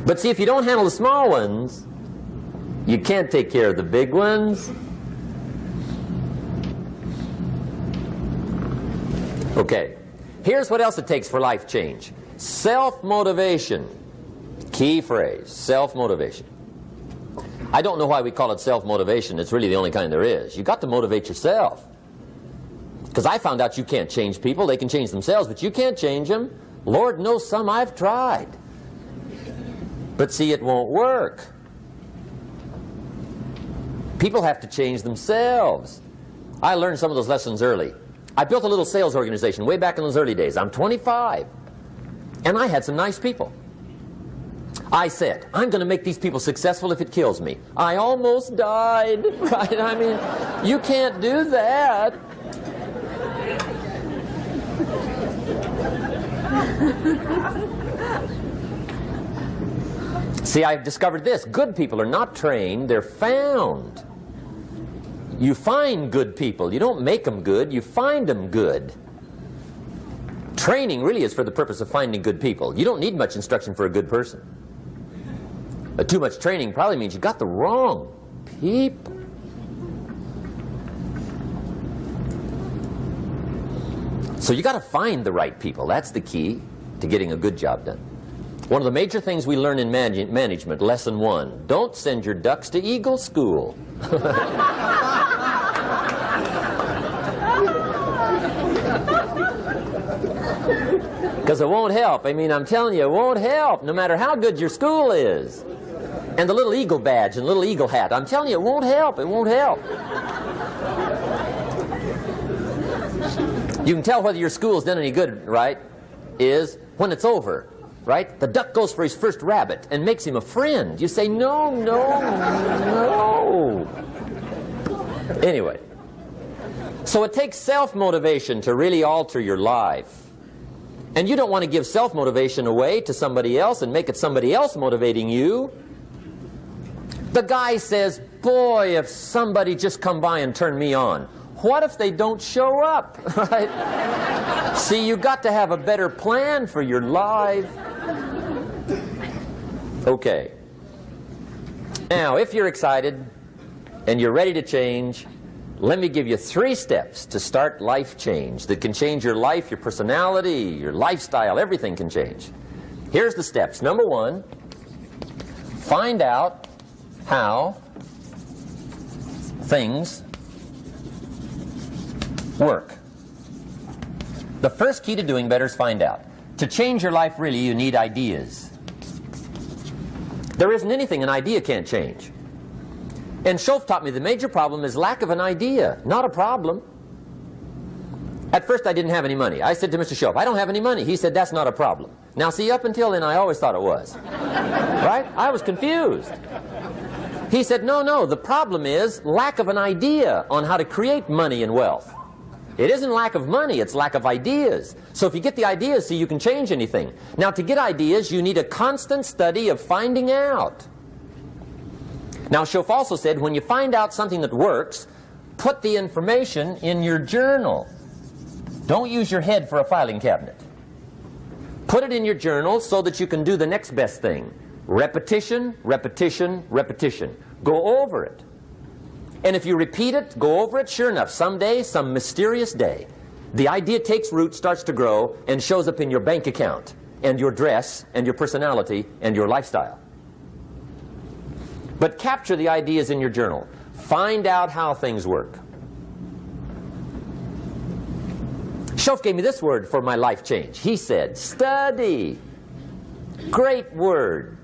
Speaker 1: But see, if you don't handle the small ones, you can't take care of the big ones. Okay, here's what else it takes for life change. Self-motivation. Key phrase, self-motivation. I don't know why we call it self-motivation. It's really the only kind there is. You've got to motivate yourself. Because I found out you can't change people. They can change themselves, but you can't change them. Lord knows some I've tried. But see, it won't work. People have to change themselves. I learned some of those lessons early. I built a little sales organization way back in those early days. I'm 25. And I had some nice people. I said, I'm going to make these people successful if it kills me. I almost died, right? I mean, you can't do that. See, I've discovered this. Good people are not trained, they're found. You find good people. You don't make them good, you find them good. Training really is for the purpose of finding good people. You don't need much instruction for a good person. Too much training probably means you got the wrong people. So you got to find the right people. That's the key to getting a good job done. One of the major things we learn in management, lesson 1, don't send your ducks to Eagle School. Because it won't help. I mean, I'm telling you, it won't help, no matter how good your school is. And the little eagle badge and little eagle hat, I'm telling you, it won't help. It won't help. You can tell whether your school's done any good, right, is when it's over, right? The duck goes for his first rabbit and makes him a friend. You say, no, no, no. Anyway, so it takes self-motivation to really alter your life. And you don't want to give self-motivation away to somebody else and make it somebody else motivating you. The guy says, boy, if somebody just come by and turn me on. What if they don't show up? Right? See, you got to have a better plan for your life. Okay. Now, if you're excited and you're ready to change, let me give you 3 steps to start life change that can change your life, your personality, your lifestyle, everything can change. Here's the steps. Number 1, find out how things work. The first key to doing better is find out. To change your life, really, you need ideas. There isn't anything an idea can't change. And Schoaf taught me the major problem is lack of an idea, not a problem. At first I didn't have any money. I said to Mr. Schoaf, I don't have any money. He said, that's not a problem. Now see, up until then I always thought it was. Right? I was confused. He said, no, no, the problem is lack of an idea on how to create money and wealth. It isn't lack of money, it's lack of ideas. So if you get the ideas, see, you can change anything. Now to get ideas, you need a constant study of finding out. Now, Schoaf also said, when you find out something that works, put the information in your journal. Don't use your head for a filing cabinet. Put it in your journal so that you can do the next best thing. Repetition, repetition, repetition. Go over it. And if you repeat it, go over it, sure enough, someday, some mysterious day, the idea takes root, starts to grow, and shows up in your bank account, and your dress, and your personality, and your lifestyle. But capture the ideas in your journal. Find out how things work. Schoaf gave me this word for my life change. He said, study. Great word.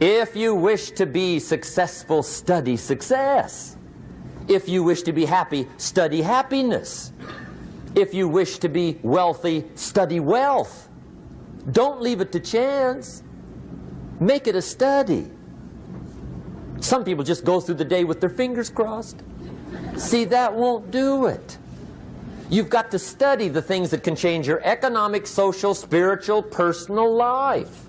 Speaker 1: If you wish to be successful, study success. If you wish to be happy, study happiness. If you wish to be wealthy, study wealth. Don't leave it to chance. Make it a study. Some people just go through the day with their fingers crossed. See, that won't do it. You've got to study the things that can change your economic, social, spiritual, personal life.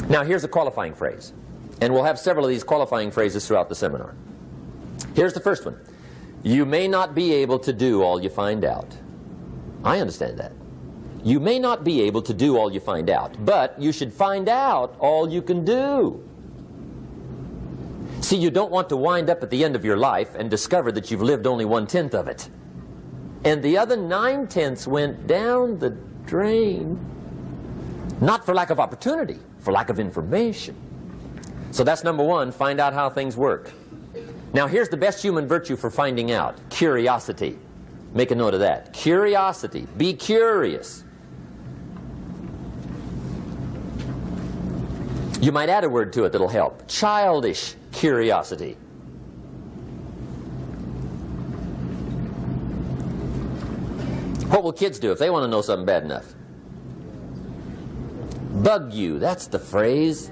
Speaker 1: Now, here's a qualifying phrase. And we'll have several of these qualifying phrases throughout the seminar. Here's the first one. You may not be able to do all you find out. I understand that. You may not be able to do all you find out, but you should find out all you can do. See, you don't want to wind up at the end of your life and discover that you've lived only 1/10 of it. And the other 9/10 went down the drain. Not for lack of opportunity, for lack of information. So that's number 1, find out how things work. Now here's the best human virtue for finding out. Curiosity. Make a note of that. Curiosity. Be curious. You might add a word to it that'll help. Childish curiosity. What will kids do if they want to know something bad enough? Bug you. That's the phrase.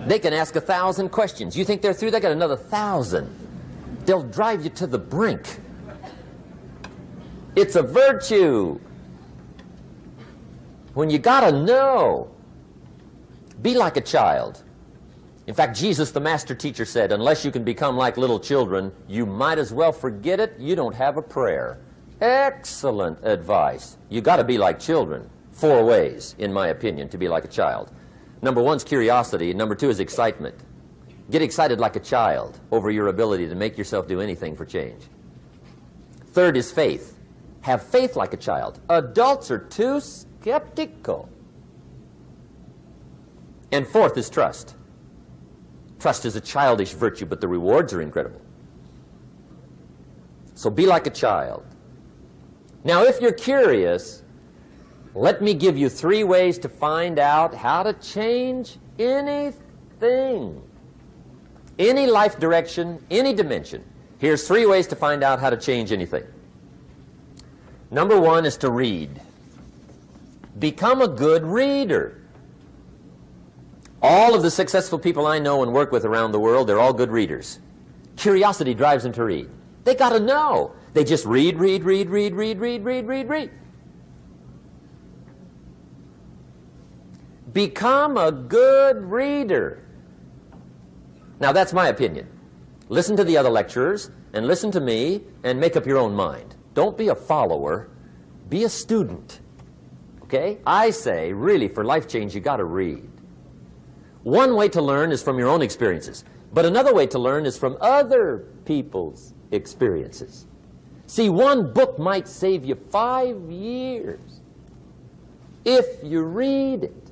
Speaker 1: They can ask 1,000 questions. You think they're through? They got another 1,000. They'll drive you to the brink. It's a virtue. when you got to know. Be like a child. In fact, Jesus, the master teacher, said, unless you can become like little children, you might as well forget it. You don't have a prayer. Excellent advice. You got to be like children. 4 ways, in my opinion, to be like a child. Number 1 is curiosity. Number 2 is excitement. Get excited like a child over your ability to make yourself do anything for change. 3rd is faith. Have faith like a child. Adults are too skeptical. And 4th is trust. Trust is a childish virtue, but the rewards are incredible. So be like a child. Now, if you're curious, let me give you 3 ways to find out how to change anything. Any life direction, any dimension. Here's 3 ways to find out how to change anything. Number 1 is to read. Become a good reader. All of the successful people I know and work with around the world, they're all good readers. Curiosity drives them to read. They got to know. They just read. Become a good reader. Now, that's my opinion. Listen to the other lecturers and listen to me and make up your own mind. Don't be a follower. Be a student. Okay? I say, really, for life change, you got to read. One way to learn is from your own experiences, but another way to learn is from other people's experiences. See, one book might save you 5 years if you read it.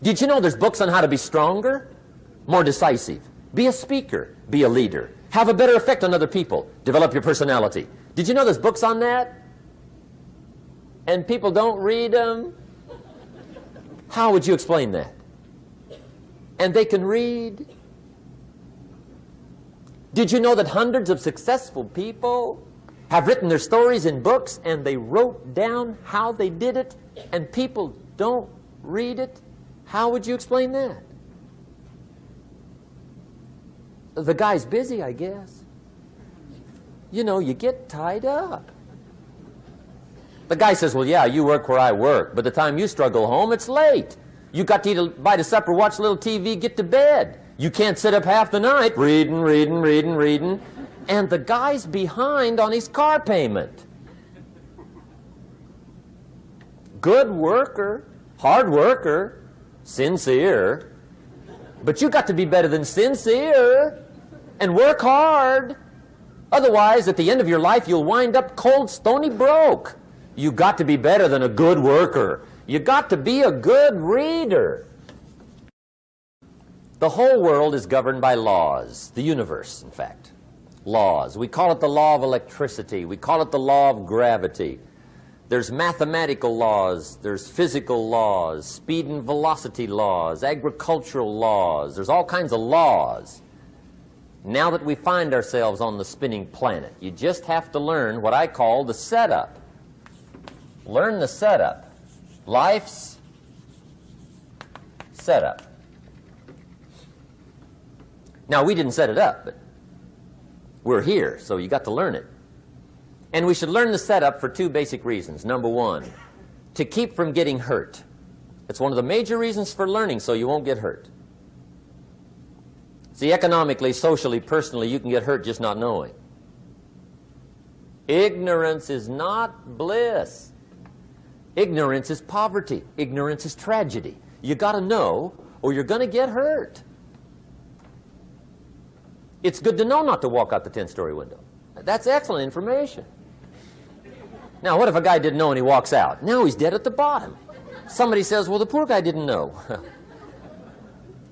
Speaker 1: Did you know there's books on how to be stronger, more decisive, be a speaker, be a leader, have a better effect on other people, develop your personality? Did you know there's books on that? And people don't read them? How would you explain that? And they can read. Did you know that hundreds of successful people have written their stories in books and they wrote down how they did it and people don't read it? How would you explain that? The guy's busy, I guess. You know, you get tied up. The guy says, well, yeah, you work where I work. By the time you struggle home, it's late. You got to eat a bite of supper, watch a little TV, get to bed. You can't sit up half the night reading. And the guy's behind on his car payment. Good worker, hard worker, sincere. But you got to be better than sincere and work hard. Otherwise, at the end of your life, you'll wind up cold, stony broke. You got to be better than a good worker. You got to be a good reader. The whole world is governed by laws. The universe, in fact. Laws. We call it the law of electricity. We call it the law of gravity. There's mathematical laws. There's physical laws. Speed and velocity laws. Agricultural laws. There's all kinds of laws. Now that we find ourselves on the spinning planet, you just have to learn what I call the setup. Learn the setup. Life's setup. Now, we didn't set it up, but we're here, so you got to learn it. And we should learn the setup for 2 basic reasons. Number 1, to keep from getting hurt. It's one of the major reasons for learning, so you won't get hurt. See, economically, socially, personally, you can get hurt just not knowing. Ignorance is not bliss. Ignorance is poverty. Ignorance is tragedy. You got to know, or you're going to get hurt. It's good to know not to walk out the 10-story window. That's excellent information. Now, what if a guy didn't know and he walks out? Now he's dead at the bottom. Somebody says, well, the poor guy didn't know.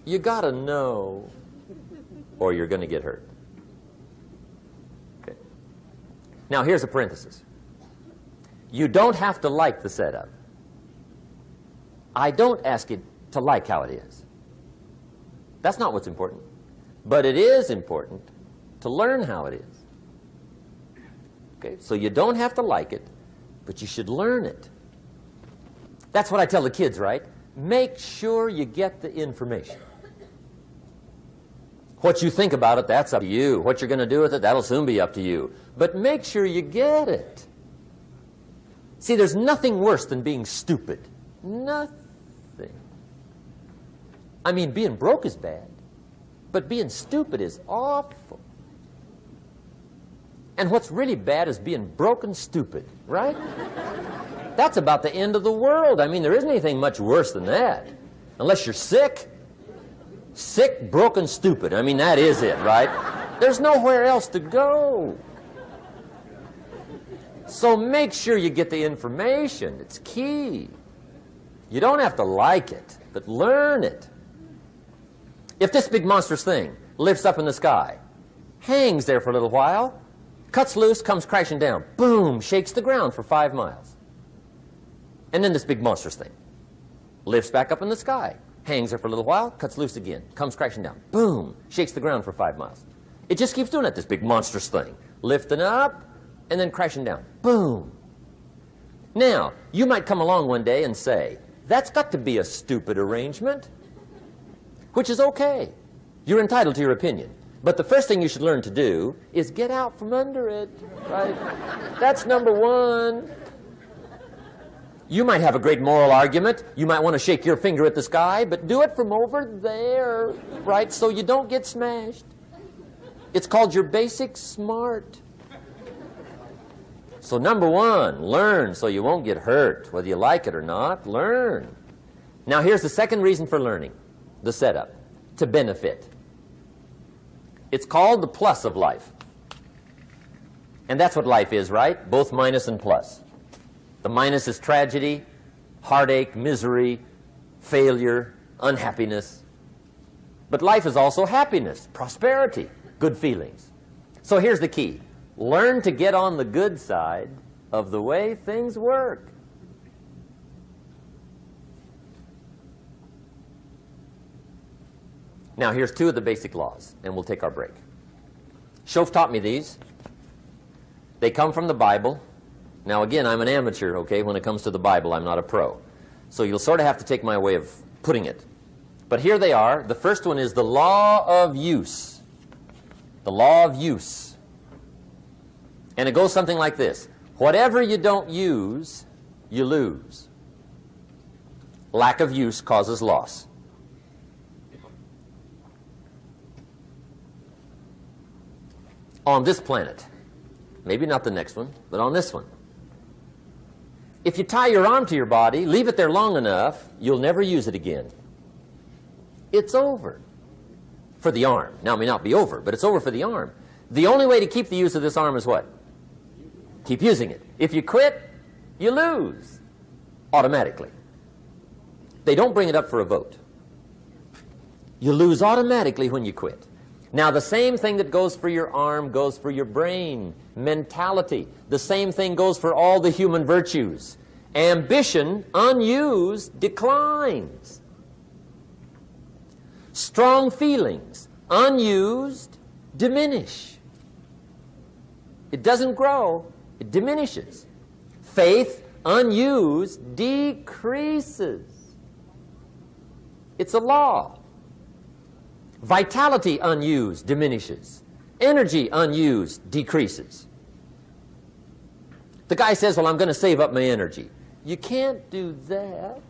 Speaker 1: You got to know, or you're going to get hurt. Okay. Now, here's a parenthesis. You don't have to like the setup. I don't ask you to like how it is. That's not what's important. But it is important to learn how it is. Okay? So you don't have to like it, but you should learn it. That's what I tell the kids, right? Make sure you get the information. What you think about it, that's up to you. What you're going to do with it, that'll soon be up to you. But make sure you get it. See, there's nothing worse than being stupid. Nothing. I mean, being broke is bad, but being stupid is awful. And what's really bad is being broke and stupid, right? That's about the end of the world. I mean, there isn't anything much worse than that. Unless you're sick. Sick, broken, stupid. I mean, that is it, right? There's nowhere else to go. So make sure you get the information. It's key. You don't have to like it, but learn it. If this big monstrous thing lifts up in the sky, hangs there for a little while, cuts loose, comes crashing down, boom, shakes the ground for 5 miles. And then this big monstrous thing lifts back up in the sky, hangs there for a little while, cuts loose again, comes crashing down, boom, shakes the ground for 5 miles. It just keeps doing that, this big monstrous thing, lifting up and then crashing down, boom. Now, you might come along one day and say, that's got to be a stupid arrangement, which is okay. You're entitled to your opinion. But the first thing you should learn to do is get out from under it, right? That's number one. You might have a great moral argument. You might want to shake your finger at the sky, but do it from over there, right, so you don't get smashed. It's called your basic smart. So number one, learn so you won't get hurt. Whether you like it or not, learn. Now here's the second reason for learning, the setup, to benefit. It's called the plus of life. And that's what life is, right? Both minus and plus. The minus is tragedy, heartache, misery, failure, unhappiness. But life is also happiness, prosperity, good feelings. So here's the key. Learn to get on the good side of the way things work. Now here's 2 of the basic laws, and we'll take our break. Shof taught me these. They come from the Bible. Now again, I'm an amateur, okay? When it comes to the Bible, I'm not a pro. So you'll sort of have to take my way of putting it. But here they are. The first one is the law of use. The law of use. And it goes something like this. Whatever you don't use, you lose. Lack of use causes loss. On this planet, maybe not the next one, but on this one, if you tie your arm to your body, leave it there long enough, you'll never use it again. It's over for the arm. Now, it may not be over, but it's over for the arm. The only way to keep the use of this arm is what? Keep using it. If you quit, you lose automatically. They don't bring it up for a vote. You lose automatically when you quit. Now, the same thing that goes for your arm goes for your brain, mentality. The same thing goes for all the human virtues. Ambition, unused, declines. Strong feelings, unused, diminish. It doesn't grow, it diminishes. Faith, unused, decreases. It's a law. Vitality, unused, diminishes. Energy, unused, decreases. The guy says, well, I'm going to save up my energy. You can't do that.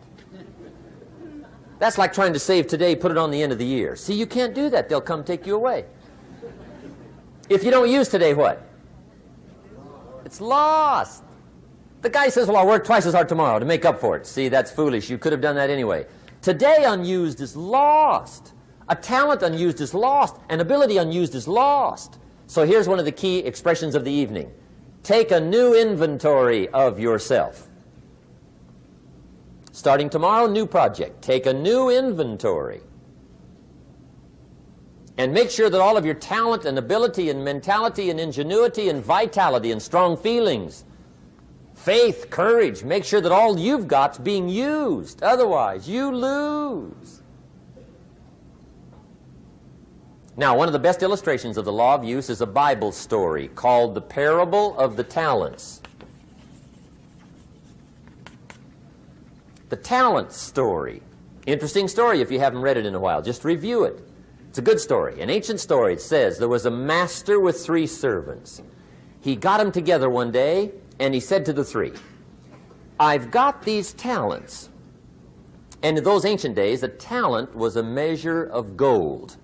Speaker 1: That's like trying to save today, put it on the end of the year. See, you can't do that. They'll come take you away. If you don't use today, what? It's lost. The guy says, well, I'll work twice as hard tomorrow to make up for it. See, that's foolish. You could have done that anyway. Today, unused is lost. A talent unused is lost. An ability unused is lost. So here's one of the key expressions of the evening. Take a new inventory of yourself. Starting tomorrow, new project. Take a new inventory. And make sure that all of your talent and ability and mentality and ingenuity and vitality and strong feelings, faith, courage, make sure that all you've got's being used. Otherwise, you lose. Now, one of the best illustrations of the law of use is a Bible story called the Parable of the Talents. The talent story. Interesting story if you haven't read it in a while. Just review it. It's a good story. An ancient story. It says there was a master with 3 servants. He got them together one day and he said to the 3, I've got these talents. And in those ancient days, a talent was a measure of gold.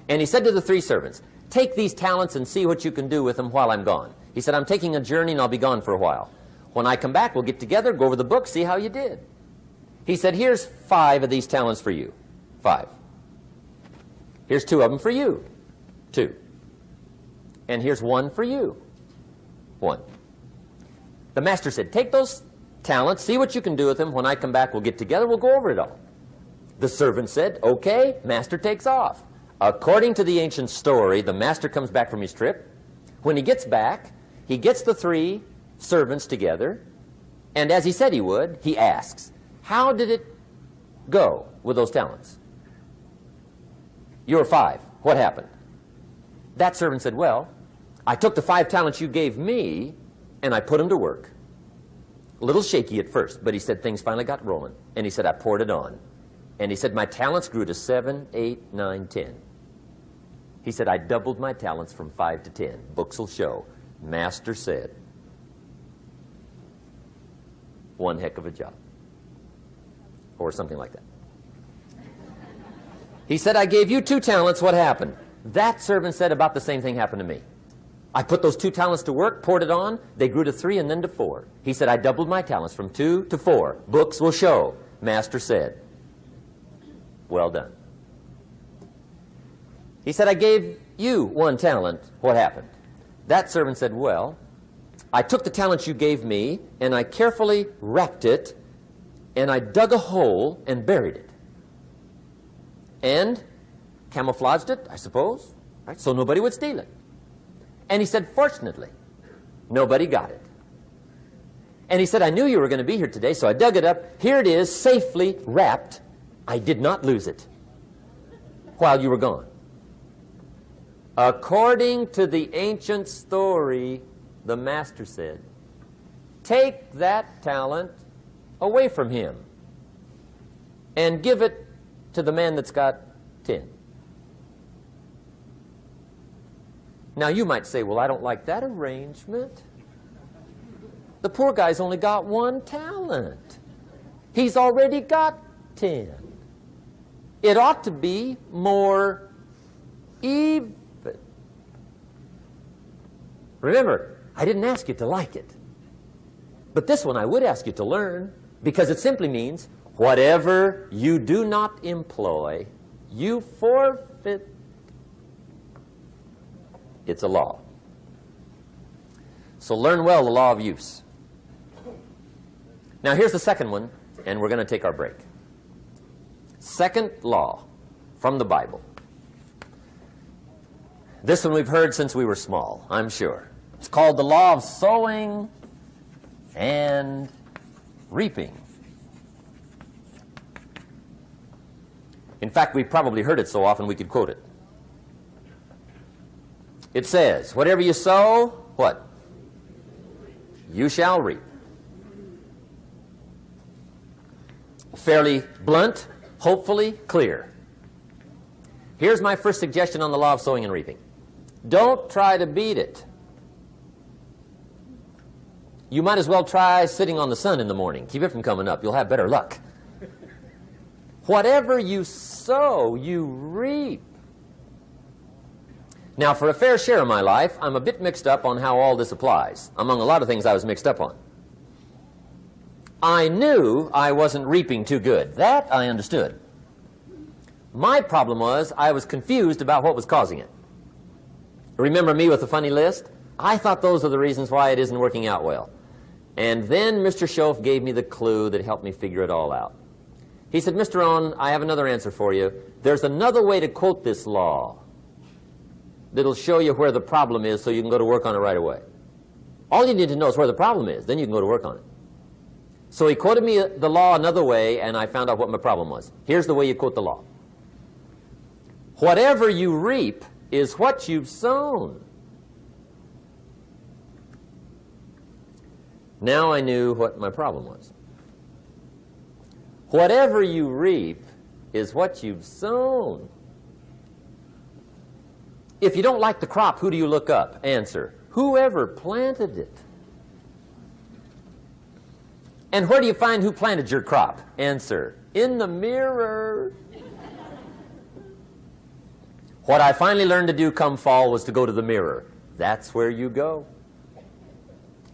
Speaker 1: And he said to the 3 servants, take these talents and see what you can do with them while I'm gone. He said, I'm taking a journey and I'll be gone for a while. When I come back, we'll get together, go over the book, see how you did. He said, here's 5 of these talents for you. 5. Here's 2 of them for you. 2. And here's 1 for you. 1. The master said, take those talents, see what you can do with them. When I come back, we'll get together, we'll go over it all. The servant said, okay, master takes off. According to the ancient story, the master comes back from his trip. When he gets back, he gets the 3 servants together, and as he said he would, he asks, how did it go with those talents? You were 5. What happened? That servant said, well, I took the 5 talents you gave me, and I put them to work. A little shaky at first, but he said things finally got rolling. And he said, I poured it on. And he said, my talents grew to 7, 8, 9, 10. He said, I doubled my talents from 5 to 10. Books will show. Master said, one heck of a job. Or something like that. He said, I gave you 2 talents. What happened? That servant said, about the same thing happened to me. I put those 2 talents to work, poured it on. They grew to 3 and then to 4. He said, I doubled my talents from 2 to 4. Books will show. Master said, well done. He said, I gave you 1 talent. What happened? That servant said, well, I took the talent you gave me, and I carefully wrapped it, and I dug a hole and buried it. And camouflaged it, I suppose, right, so nobody would steal it. And he said, fortunately, nobody got it. And he said, I knew you were going to be here today, so I dug it up. Here it is, safely wrapped. I did not lose it while you were gone. According to the ancient story, the master said, take that talent away from him and give it to the man that's got 10. Now you might say, well, I don't like that arrangement. The poor guy's only got 1 talent. He's already got 10. It ought to be more even. Remember, I didn't ask you to like it. But this one I would ask you to learn, because it simply means whatever you do not employ, you forfeit. It's a law. So learn well the law of use. Now here's the second one, and we're going to take our break. Second law from the Bible. This one we've heard since we were small, I'm sure. It's called the law of sowing and reaping. In fact, we've probably heard it so often we could quote it. It says, whatever you sow, what? You shall reap. Fairly blunt, hopefully clear. Here's my first suggestion on the law of sowing and reaping. Don't try to beat it. You might as well try sitting on the sun in the morning. Keep it from coming up. You'll have better luck. Whatever you sow, you reap. Now, for a fair share of my life, I'm a bit mixed up on how all this applies. Among a lot of things I was mixed up on. I knew I wasn't reaping too good. That I understood. My problem was I was confused about what was causing it. Remember me with the funny list? I thought those are the reasons why it isn't working out well. And then Mr. Schoaf gave me the clue that helped me figure it all out. He said, Mr. Rohn, I have another answer for you. There's another way to quote this law that'll show you where the problem is so you can go to work on it right away. All you need to know is where the problem is. Then you can go to work on it. So he quoted me the law another way, and I found out what my problem was. Here's the way you quote the law. Whatever you reap is what you've sown. Now I knew what my problem was. Whatever you reap is what you've sown. If you don't like the crop, who do you look up? Answer, whoever planted it. And where do you find who planted your crop? Answer, in the mirror. What I finally learned to do come fall was to go to the mirror. That's where you go.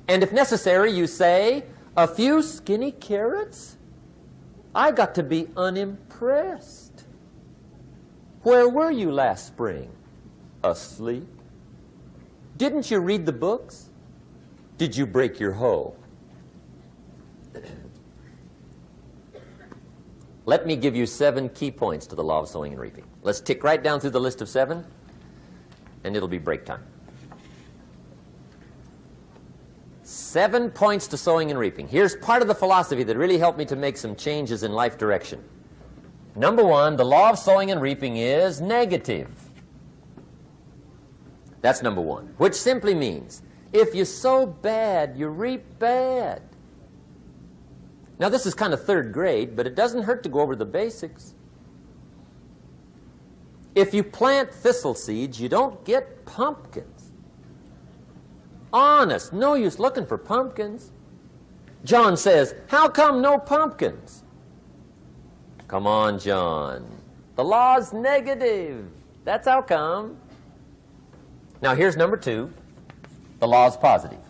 Speaker 1: And if necessary, you say, a few skinny carrots? I got to be unimpressed. Where were you last spring? Asleep. Didn't you read the books? Did you break your hoe? Let me give you 7 key points to the law of sowing and reaping. Let's tick right down through the list of 7, and it'll be break time. 7 points to sowing and reaping. Here's part of the philosophy that really helped me to make some changes in life direction. Number 1, the law of sowing and reaping is negative. That's number 1, which simply means if you sow bad, you reap bad. Now, this is kind of 3rd grade, but it doesn't hurt to go over the basics. If you plant thistle seeds, you don't get pumpkins. Honest, no use looking for pumpkins. John says, how come no pumpkins? Come on, John. The law's negative. That's how come. Now, here's number 2. The law's positive,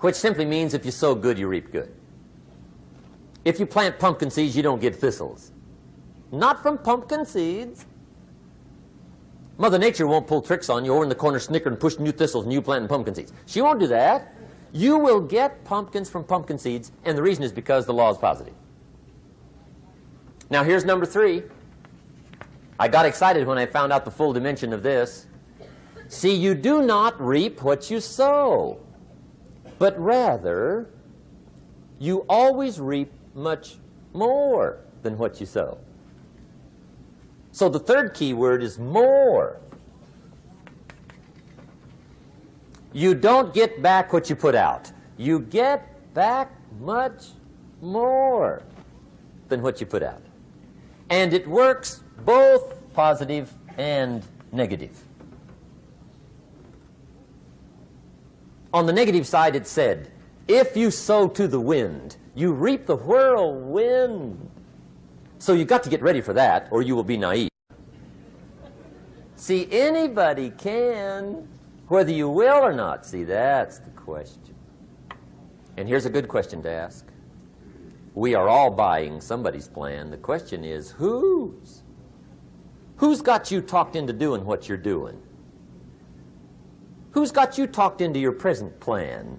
Speaker 1: which simply means if you sow good, you reap good. If you plant pumpkin seeds, you don't get thistles. Not from pumpkin seeds. Mother Nature won't pull tricks on you over in the corner snickering and pushing new thistles and you planting pumpkin seeds. She won't do that. You will get pumpkins from pumpkin seeds, and the reason is because the law is positive. Now, here's number 3. I got excited when I found out the full dimension of this. See, you do not reap what you sow, but rather, you always reap much more than what you sow. So the 3rd key word is more. You don't get back what you put out. You get back much more than what you put out. And it works both positive and negative. On the negative side, it said, if you sow to the wind, you reap the whirlwind. So you've got to get ready for that, or you will be naive. See, anybody can, whether you will or not. See, that's the question. And here's a good question to ask. We are all buying somebody's plan. The question is, whose? Who's got you talked into doing what you're doing? Who's got you talked into your present plan?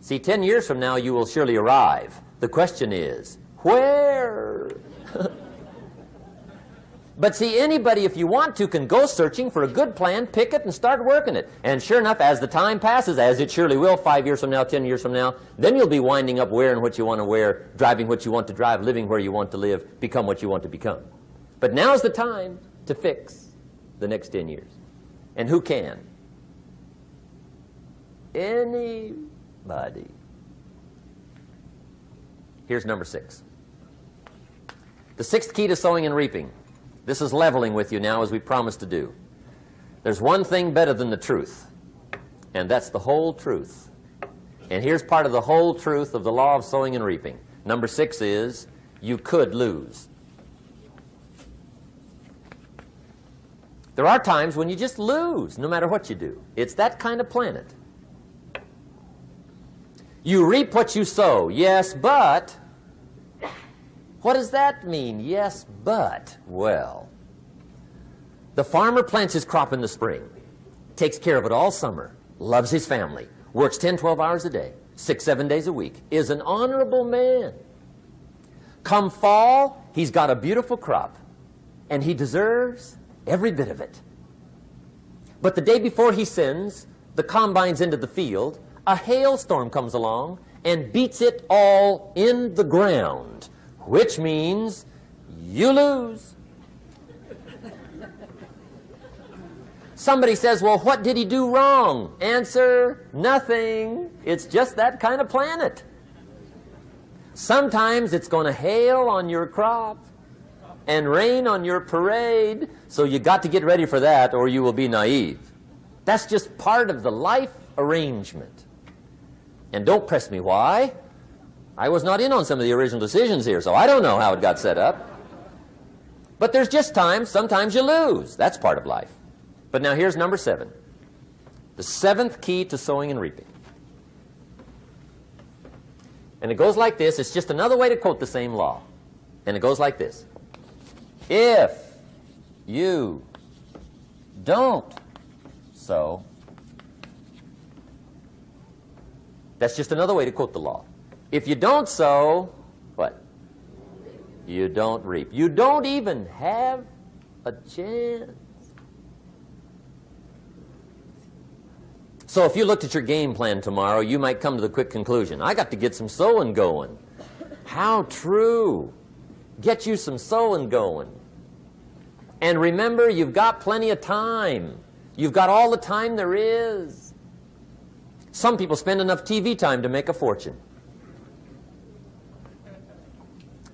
Speaker 1: See, 10 years from now, you will surely arrive. The question is, where? But see, anybody, if you want to, can go searching for a good plan, pick it, and start working it. And sure enough, as the time passes, as it surely will 5 years from now, 10 years from now, then you'll be winding up wearing what you want to wear, driving what you want to drive, living where you want to live, become what you want to become. But now's the time to fix the next 10 years. And who can? Anybody. Here's number 6. The 6th key to sowing and reaping. This is leveling with you now, as we promised to do. There's one thing better than the truth, and that's the whole truth. And here's part of the whole truth of the law of sowing and reaping. Number 6 is, you could lose. There are times when you just lose, no matter what you do. It's that kind of planet. You reap what you sow. Yes, but... what does that mean? Yes, but... well, the farmer plants his crop in the spring, takes care of it all summer, loves his family, works 10, 12 hours a day, 6, 7 days a week, is an honorable man. Come fall, he's got a beautiful crop, and he deserves every bit of it. But the day before he sends the combines into the field, a hailstorm comes along and beats it all in the ground, which means you lose. Somebody says, well, what did he do wrong? Answer, nothing. It's just that kind of planet. Sometimes it's going to hail on your crop and rain on your parade, so you got to get ready for that or you will be naive. That's just part of the life arrangement. And don't press me why. I was not in on some of the original decisions here, so I don't know how it got set up. But there's just times, sometimes you lose. That's part of life. But now here's number 7. The 7th key to sowing and reaping. And it goes like this. It's just another way to quote the same law. And it goes like this. If you don't sow, that's just another way to quote the law. If you don't sow, what? You don't reap. You don't even have a chance. So if you looked at your game plan tomorrow, you might come to the quick conclusion, I got to get some sowing going. How true. Get you some sowing going. And remember, you've got plenty of time. You've got all the time there is. Some people spend enough TV time to make a fortune.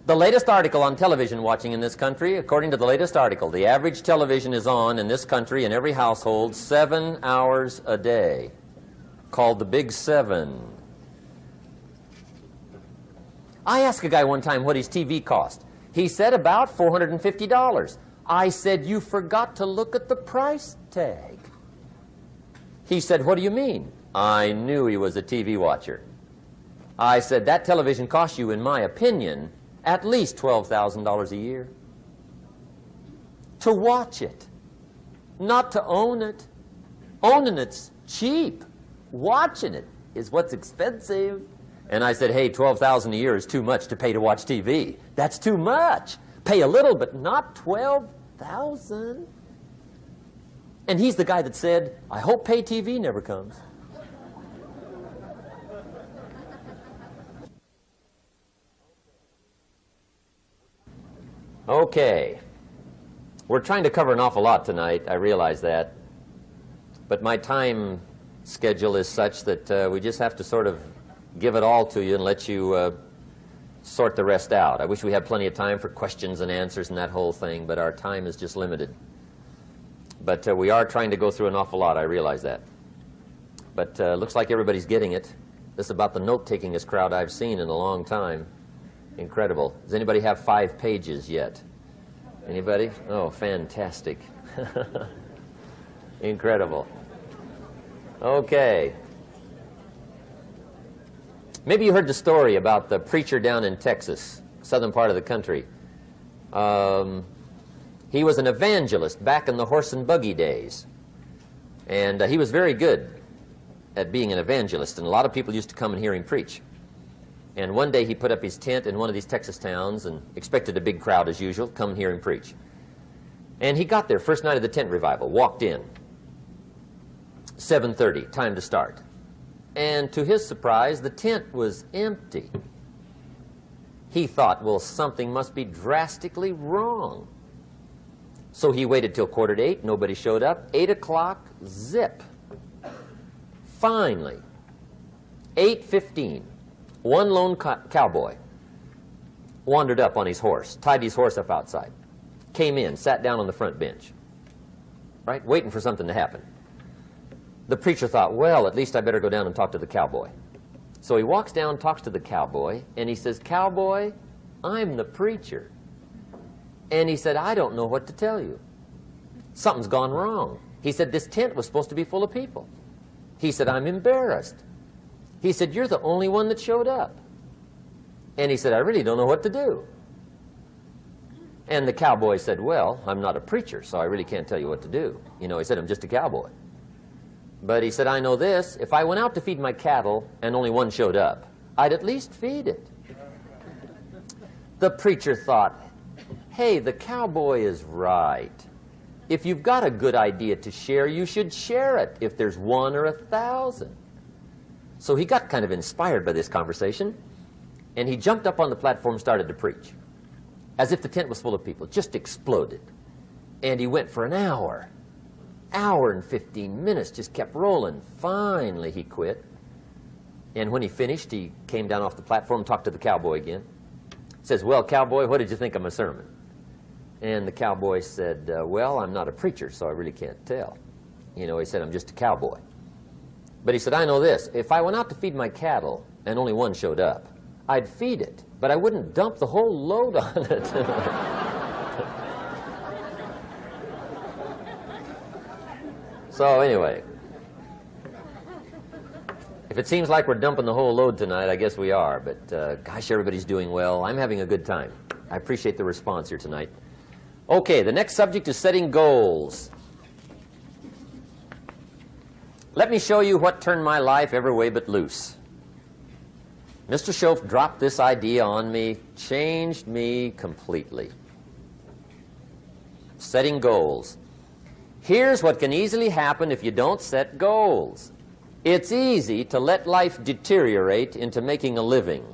Speaker 1: The latest article on television watching in this country, according to the latest article, the average television is on in this country in every household 7 hours a day, called the Big 7. I asked a guy one time what his TV cost. He said about $450. I said, you forgot to look at the price tag. He said, what do you mean? I knew he was a TV watcher. I said, that television costs you, in my opinion, at least $12,000 a year. To watch it, not to own it. Owning it's cheap. Watching it is what's expensive. And I said, hey, $12,000 a year is too much to pay to watch TV. That's too much. Pay a little, but not $12,000. And he's the guy that said, I hope pay TV never comes. Okay. We're trying to cover an awful lot tonight, I realize that. But my time schedule is such that we just have to sort of give it all to you and let you sort the rest out. I wish we had plenty of time for questions and answers and that whole thing, but our time is just limited. But we are trying to go through an awful lot, I realize that. But looks like everybody's getting it. This is about the note-takingest crowd I've seen in a long time. Incredible. Does anybody have 5 pages yet? Anybody? Oh, fantastic. Incredible. Okay. Maybe you heard the story about the preacher down in Texas, southern part of the country. He was an evangelist back in the horse and buggy days. And he was very good at being an evangelist, and a lot of people used to come and hear him preach. And one day he put up his tent in one of these Texas towns and expected a big crowd as usual, come and hear him preach. And he got there, first night of the tent revival, walked in. 7:30, time to start. And to his surprise, the tent was empty. He thought, well, something must be drastically wrong. So he waited till 7:45, nobody showed up. 8 o'clock, zip. Finally, 8:15, one lone cowboy wandered up on his horse, tied his horse up outside, came in, sat down on the front bench, right, waiting for something to happen. The preacher thought, well, at least I better go down and talk to the cowboy. So he walks down, talks to the cowboy, and he says, Cowboy, I'm the preacher. And he said, I don't know what to tell you. Something's gone wrong. He said, this tent was supposed to be full of people. He said, I'm embarrassed. He said, you're the only one that showed up. And he said, I really don't know what to do. And the cowboy said, well, I'm not a preacher, so I really can't tell you what to do. You know, he said, I'm just a cowboy. But he said, I know this, if I went out to feed my cattle and only one showed up, I'd at least feed it. The preacher thought, hey, the cowboy is right. If you've got a good idea to share, you should share it, if there's 1 or 1,000. So he got kind of inspired by this conversation, and he jumped up on the platform and started to preach, as if the tent was full of people, just exploded. And he went for an hour and 15 minutes, just kept rolling. Finally, he quit. And when he finished, he came down off the platform, talked to the cowboy again. Says, well, cowboy, what did you think of my sermon? And the cowboy said, well, I'm not a preacher, so I really can't tell. You know, he said, I'm just a cowboy. But he said, I know this. If I went out to feed my cattle and only one showed up, I'd feed it, but I wouldn't dump the whole load on it. So anyway, if it seems like we're dumping the whole load tonight, I guess we are. But gosh, everybody's doing well. I'm having a good time. I appreciate the response here tonight. Okay, the next subject is setting goals. Let me show you what turned my life every way but loose. Mr. Schoaf dropped this idea on me, changed me completely. Setting goals. Here's what can easily happen if you don't set goals. It's easy to let life deteriorate into making a living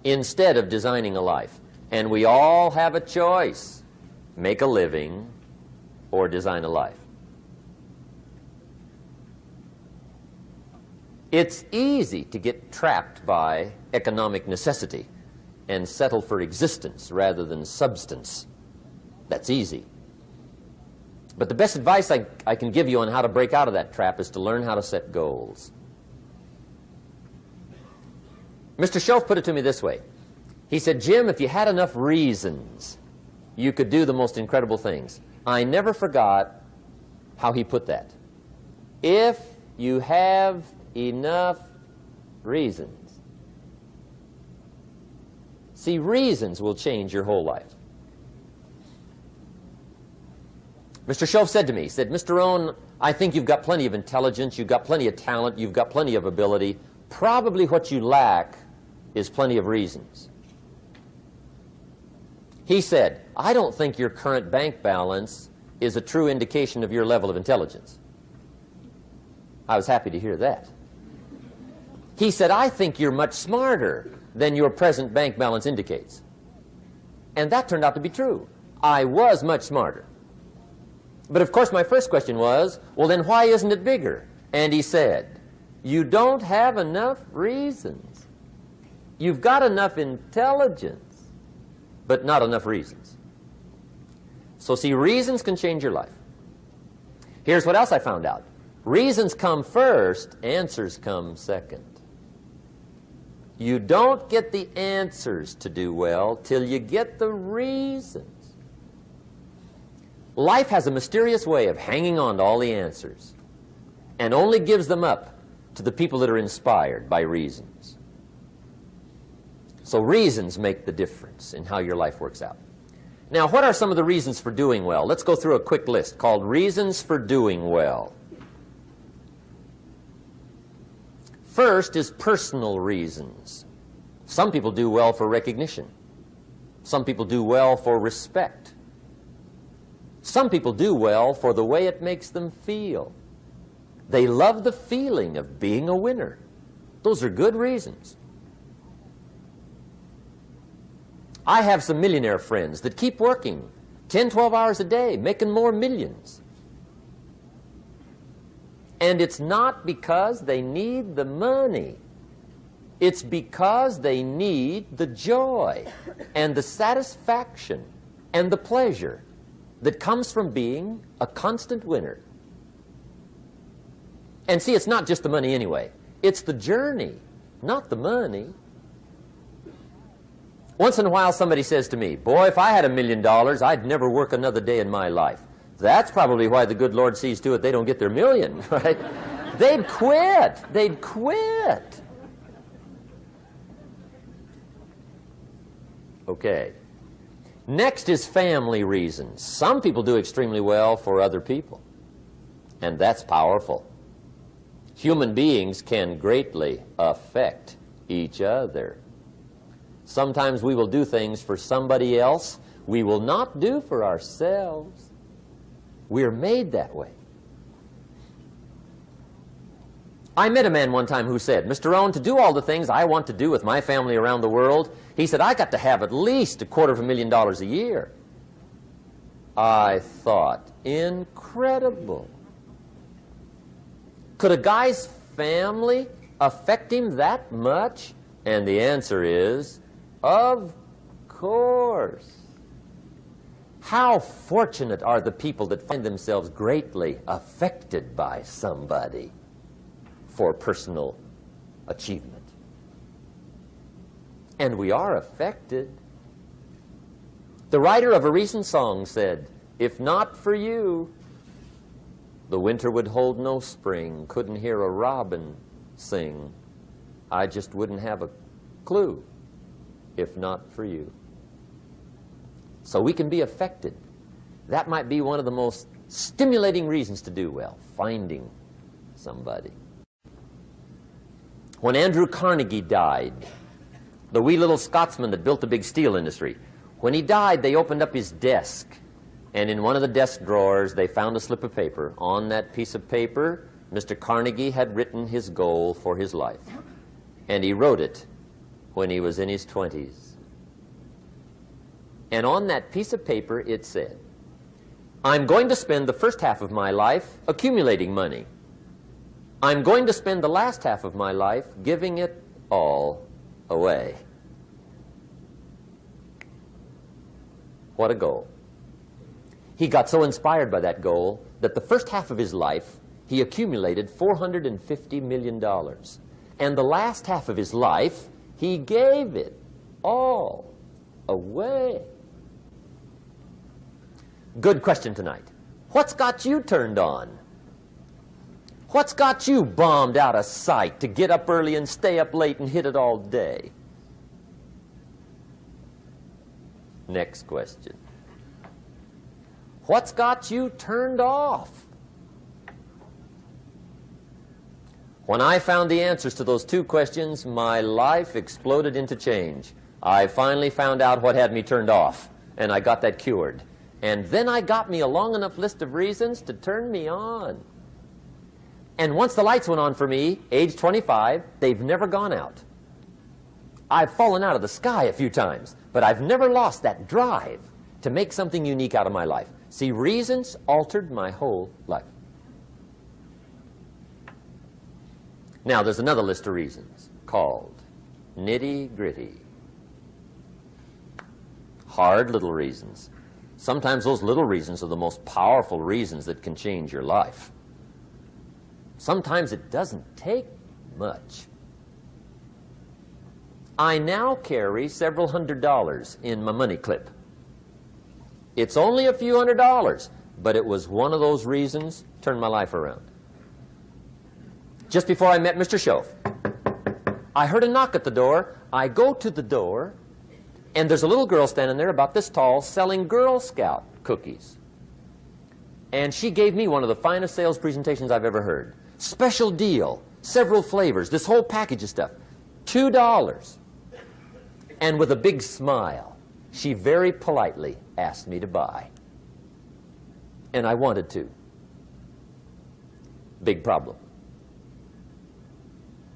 Speaker 1: instead of designing a life. And we all have a choice: make a living or design a life. It's easy to get trapped by economic necessity and settle for existence rather than substance. That's easy. But the best advice I can give you on how to break out of that trap is to learn how to set goals. Mr. Schoaf put it to me this way. He said, Jim, if you had enough reasons, you could do the most incredible things. I never forgot how he put that. If you have enough reasons. See, reasons will change your whole life. Mr. Schoaf said to me, he said, Mr. Rohn, I think you've got plenty of intelligence, you've got plenty of talent, you've got plenty of ability. Probably what you lack is plenty of reasons. He said, I don't think your current bank balance is a true indication of your level of intelligence. I was happy to hear that. He said, I think you're much smarter than your present bank balance indicates. And that turned out to be true. I was much smarter. But of course my first question was, well then why isn't it bigger? And he said, you don't have enough reasons. You've got enough intelligence, but not enough reasons. So see, reasons can change your life. Here's what else I found out. Reasons come first, answers come second. You don't get the answers to do well till you get the reasons. Life has a mysterious way of hanging on to all the answers and only gives them up to the people that are inspired by reasons. So reasons make the difference in how your life works out. Now, what are some of the reasons for doing well? Let's go through a quick list called Reasons for Doing Well. First is personal reasons. Some people do well for recognition. Some people do well for respect. Some people do well for the way it makes them feel. They love the feeling of being a winner. Those are good reasons. I have some millionaire friends that keep working 10, 12 hours a day, making more millions. And it's not because they need the money. It's because they need the joy and the satisfaction and the pleasure that comes from being a constant winner. And see, it's not just the money anyway. It's the journey, not the money. Once in a while somebody says to me, boy, if I had $1 million, I'd never work another day in my life. That's probably why the good Lord sees to it they don't get their million, right? They'd quit. They'd quit. Okay. Next is family reasons. Some people do extremely well for other people, and that's powerful. Human beings can greatly affect each other. Sometimes we will do things for somebody else we will not do for ourselves. We're made that way. I met a man one time who said, Mr. Rohn, to do all the things I want to do with my family around the world, he said, I got to have at least $250,000 a year. I thought, incredible. Could a guy's family affect him that much? And the answer is, of course. How fortunate are the people that find themselves greatly affected by somebody for personal achievement. And we are affected. The writer of a recent song said, "If not for you, the winter would hold no spring, couldn't hear a robin sing. I just wouldn't have a clue if not for you." So we can be affected. That might be one of the most stimulating reasons to do well, finding somebody. When Andrew Carnegie died, the wee little Scotsman that built the big steel industry, when he died, they opened up his desk, and in one of the desk drawers, they found a slip of paper. On that piece of paper, Mr. Carnegie had written his goal for his life, and he wrote it when he was in his 20s. And on that piece of paper, it said, "I'm going to spend the first half of my life accumulating money. I'm going to spend the last half of my life giving it all away." What a goal. He got so inspired by that goal that the first half of his life, he accumulated $450 million. And the last half of his life, he gave it all away. Good question tonight. What's got you turned on? What's got you bombed out of sight to get up early and stay up late and hit it all day? Next question. What's got you turned off? When I found the answers to those two questions, my life exploded into change. I finally found out what had me turned off, and I got that cured. And then I got me a long enough list of reasons to turn me on. And once the lights went on for me, age 25, they've never gone out. I've fallen out of the sky a few times, but I've never lost that drive to make something unique out of my life. See, reasons altered my whole life. Now, there's another list of reasons called nitty-gritty. Hard little reasons. Sometimes those little reasons are the most powerful reasons that can change your life. Sometimes it doesn't take much. I now carry several $100s in my money clip. It's only a few $100s, but it was one of those reasons turned my life around. Just before I met Mr. Schoaf, I heard a knock at the door. I go to the door, and there's a little girl standing there about this tall selling Girl Scout cookies. And she gave me one of the finest sales presentations I've ever heard. Special deal, several flavors, this whole package of stuff, $2. And with a big smile, she very politely asked me to buy. And I wanted to. Big problem.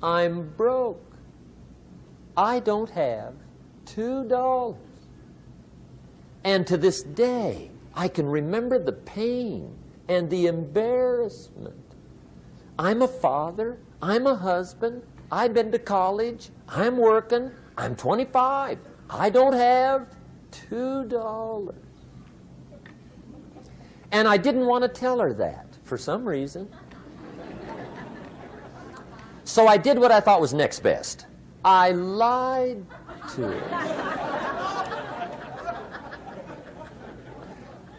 Speaker 1: I'm broke. I don't have $2. And to this day, I can remember the pain and the embarrassment. I'm a father. I'm a husband. I've been to college. I'm working. I'm 25. I don't have $2. And I didn't want to tell her that for some reason. So I did what I thought was next best. I lied to her.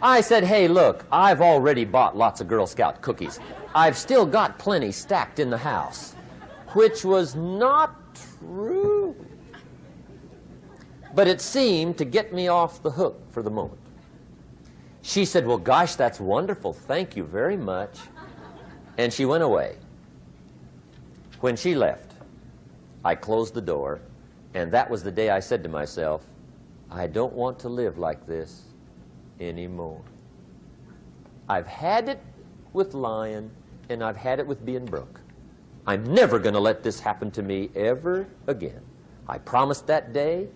Speaker 1: I said, "Hey, look, I've already bought lots of Girl Scout cookies. I've still got plenty stacked in the house," which was not true. But it seemed to get me off the hook for the moment. She said, "Well, gosh, that's wonderful. Thank you very much." And she went away. When she left, I closed the door, and that was the day I said to myself, I don't want to live like this anymore. I've had it with lying, and I've had it with being broke. I'm never going to let this happen to me ever again. I promised that day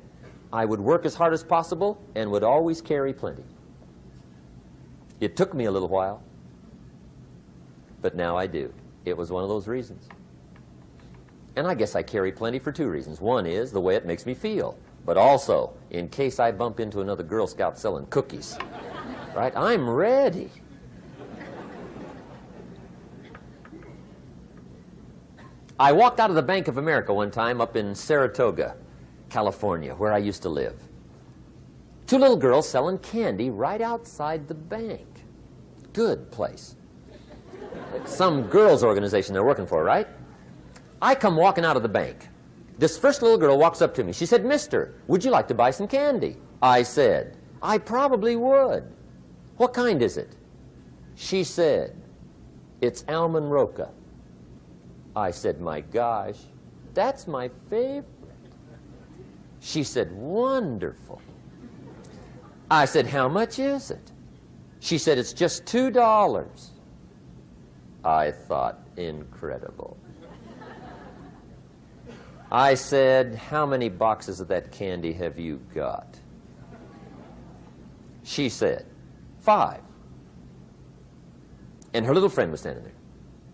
Speaker 1: I would work as hard as possible and would always carry plenty. It took me a little while, but now I do. It was one of those reasons. And I guess I carry plenty for two reasons. One is the way it makes me feel, but also in case I bump into another Girl Scout selling cookies. Right? I'm ready. I walked out of the Bank of America one time up in Saratoga, California, where I used to live. Two little girls selling candy right outside the bank. Good place. Some girls' organization they're working for, right? I come walking out of the bank. This first little girl walks up to me. She said, "Mister, would you like to buy some candy?" I said, "I probably would." "What kind is it?" She said, "It's almond roca." I said, "My gosh, that's my favorite." She said, "Wonderful." I said, "How much is it?" She said, "It's just $2. I thought, incredible. I said, "How many boxes of that candy have you got?" She said, 5. And her little friend was standing there.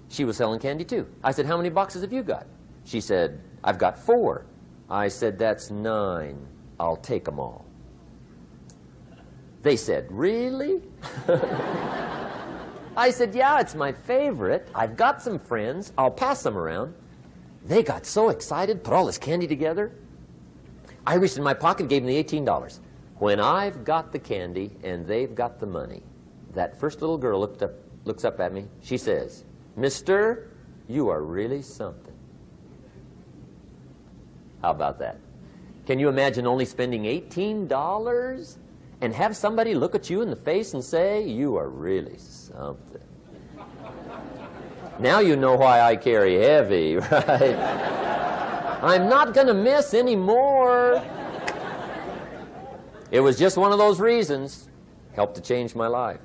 Speaker 1: She was selling candy too. I said, "How many boxes have you got?" She said, "I've got 4. I said, "That's 9. I'll take them all." They said, "Really?" I said, "Yeah, it's my favorite. I've got some friends. I'll pass them around." They got so excited, put all this candy together. I reached in my pocket and gave them the $18. When I've got the candy and they've got the money, that first little girl looks up at me. She says, "Mister, you are really something." How about that? Can you imagine only spending $18 and have somebody look at you in the face and say, "You are really something"? Now you know why I carry heavy, right? I'm not going to miss anymore. It was just one of those reasons. Helped to change my life.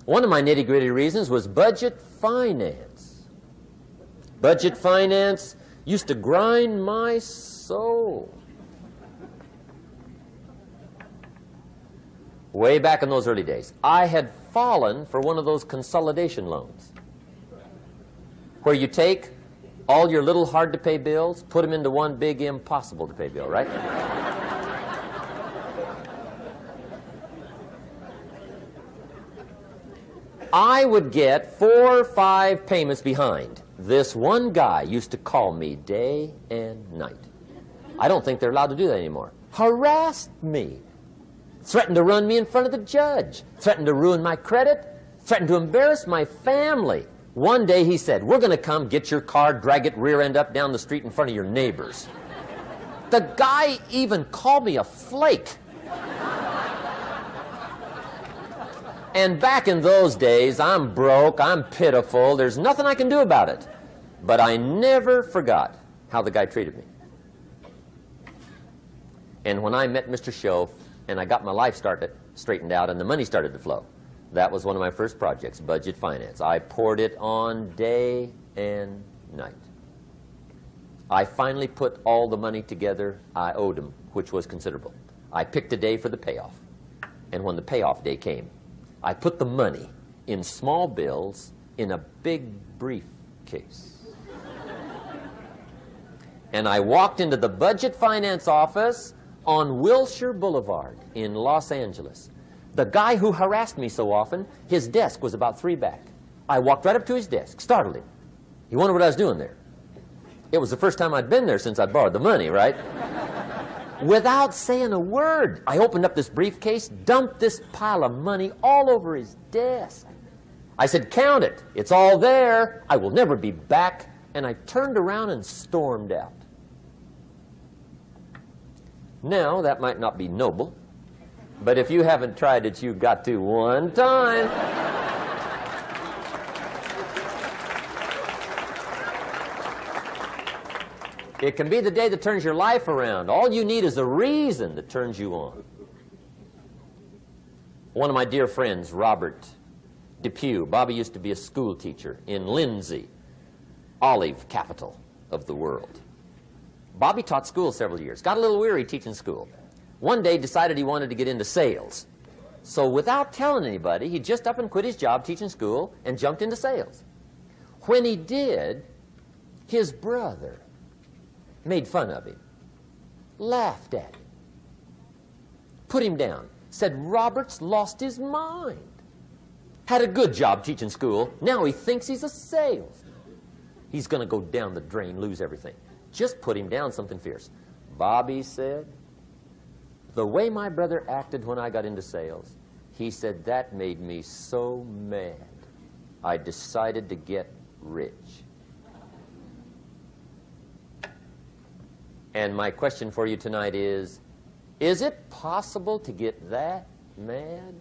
Speaker 1: One of my nitty-gritty reasons was budget finance. Budget finance used to grind my soul. Way back in those early days, I had fallen for one of those consolidation loans, where you take all your little hard-to-pay bills, put them into one big impossible-to-pay bill, right? I would get 4 or 5 payments behind. This one guy used to call me day and night. I don't think they're allowed to do that anymore. Harassed me. Threatened to run me in front of the judge. Threatened to ruin my credit. Threatened to embarrass my family. One day he said, "We're going to come get your car, drag it rear end up down the street in front of your neighbors." The guy even called me a flake. And back in those days, I'm broke, I'm pitiful, there's nothing I can do about it. But I never forgot how the guy treated me. And when I met Mr. Schoaf and I got my life straightened out and the money started to flow, that was one of my first projects, budget finance. I poured it on day and night. I finally put all the money together I owed him, which was considerable. I picked a day for the payoff. And when the payoff day came, I put the money in small bills in a big briefcase. And I walked into the budget finance office on Wilshire Boulevard in Los Angeles. The guy who harassed me so often, his desk was about 3 back. I walked right up to his desk, startled him. He wondered what I was doing there. It was the first time I'd been there since I'd borrowed the money, right? Without saying a word, I opened up this briefcase, dumped this pile of money all over his desk. I said, "Count it. It's all there. I will never be back." And I turned around and stormed out. Now, that might not be noble, but if you haven't tried it, you've got to one time. It can be the day that turns your life around. All you need is a reason that turns you on. One of my dear friends, Robert Depew, Bobby used to be a school teacher in Lindsay, olive capital of the world. Bobby taught school several years, got a little weary teaching school. One day decided he wanted to get into sales. So without telling anybody, he just up and quit his job teaching school and jumped into sales. When he did, his brother made fun of him, laughed at him, put him down. said Robert's lost his mind. Had a good job teaching school. Now he thinks he's a salesman. He's going to go down the drain, lose everything. Just put him down something fierce. Bobby said, the way my brother acted when I got into sales, he said that made me so mad, I decided to get rich. And my question for you tonight is it possible to get that mad?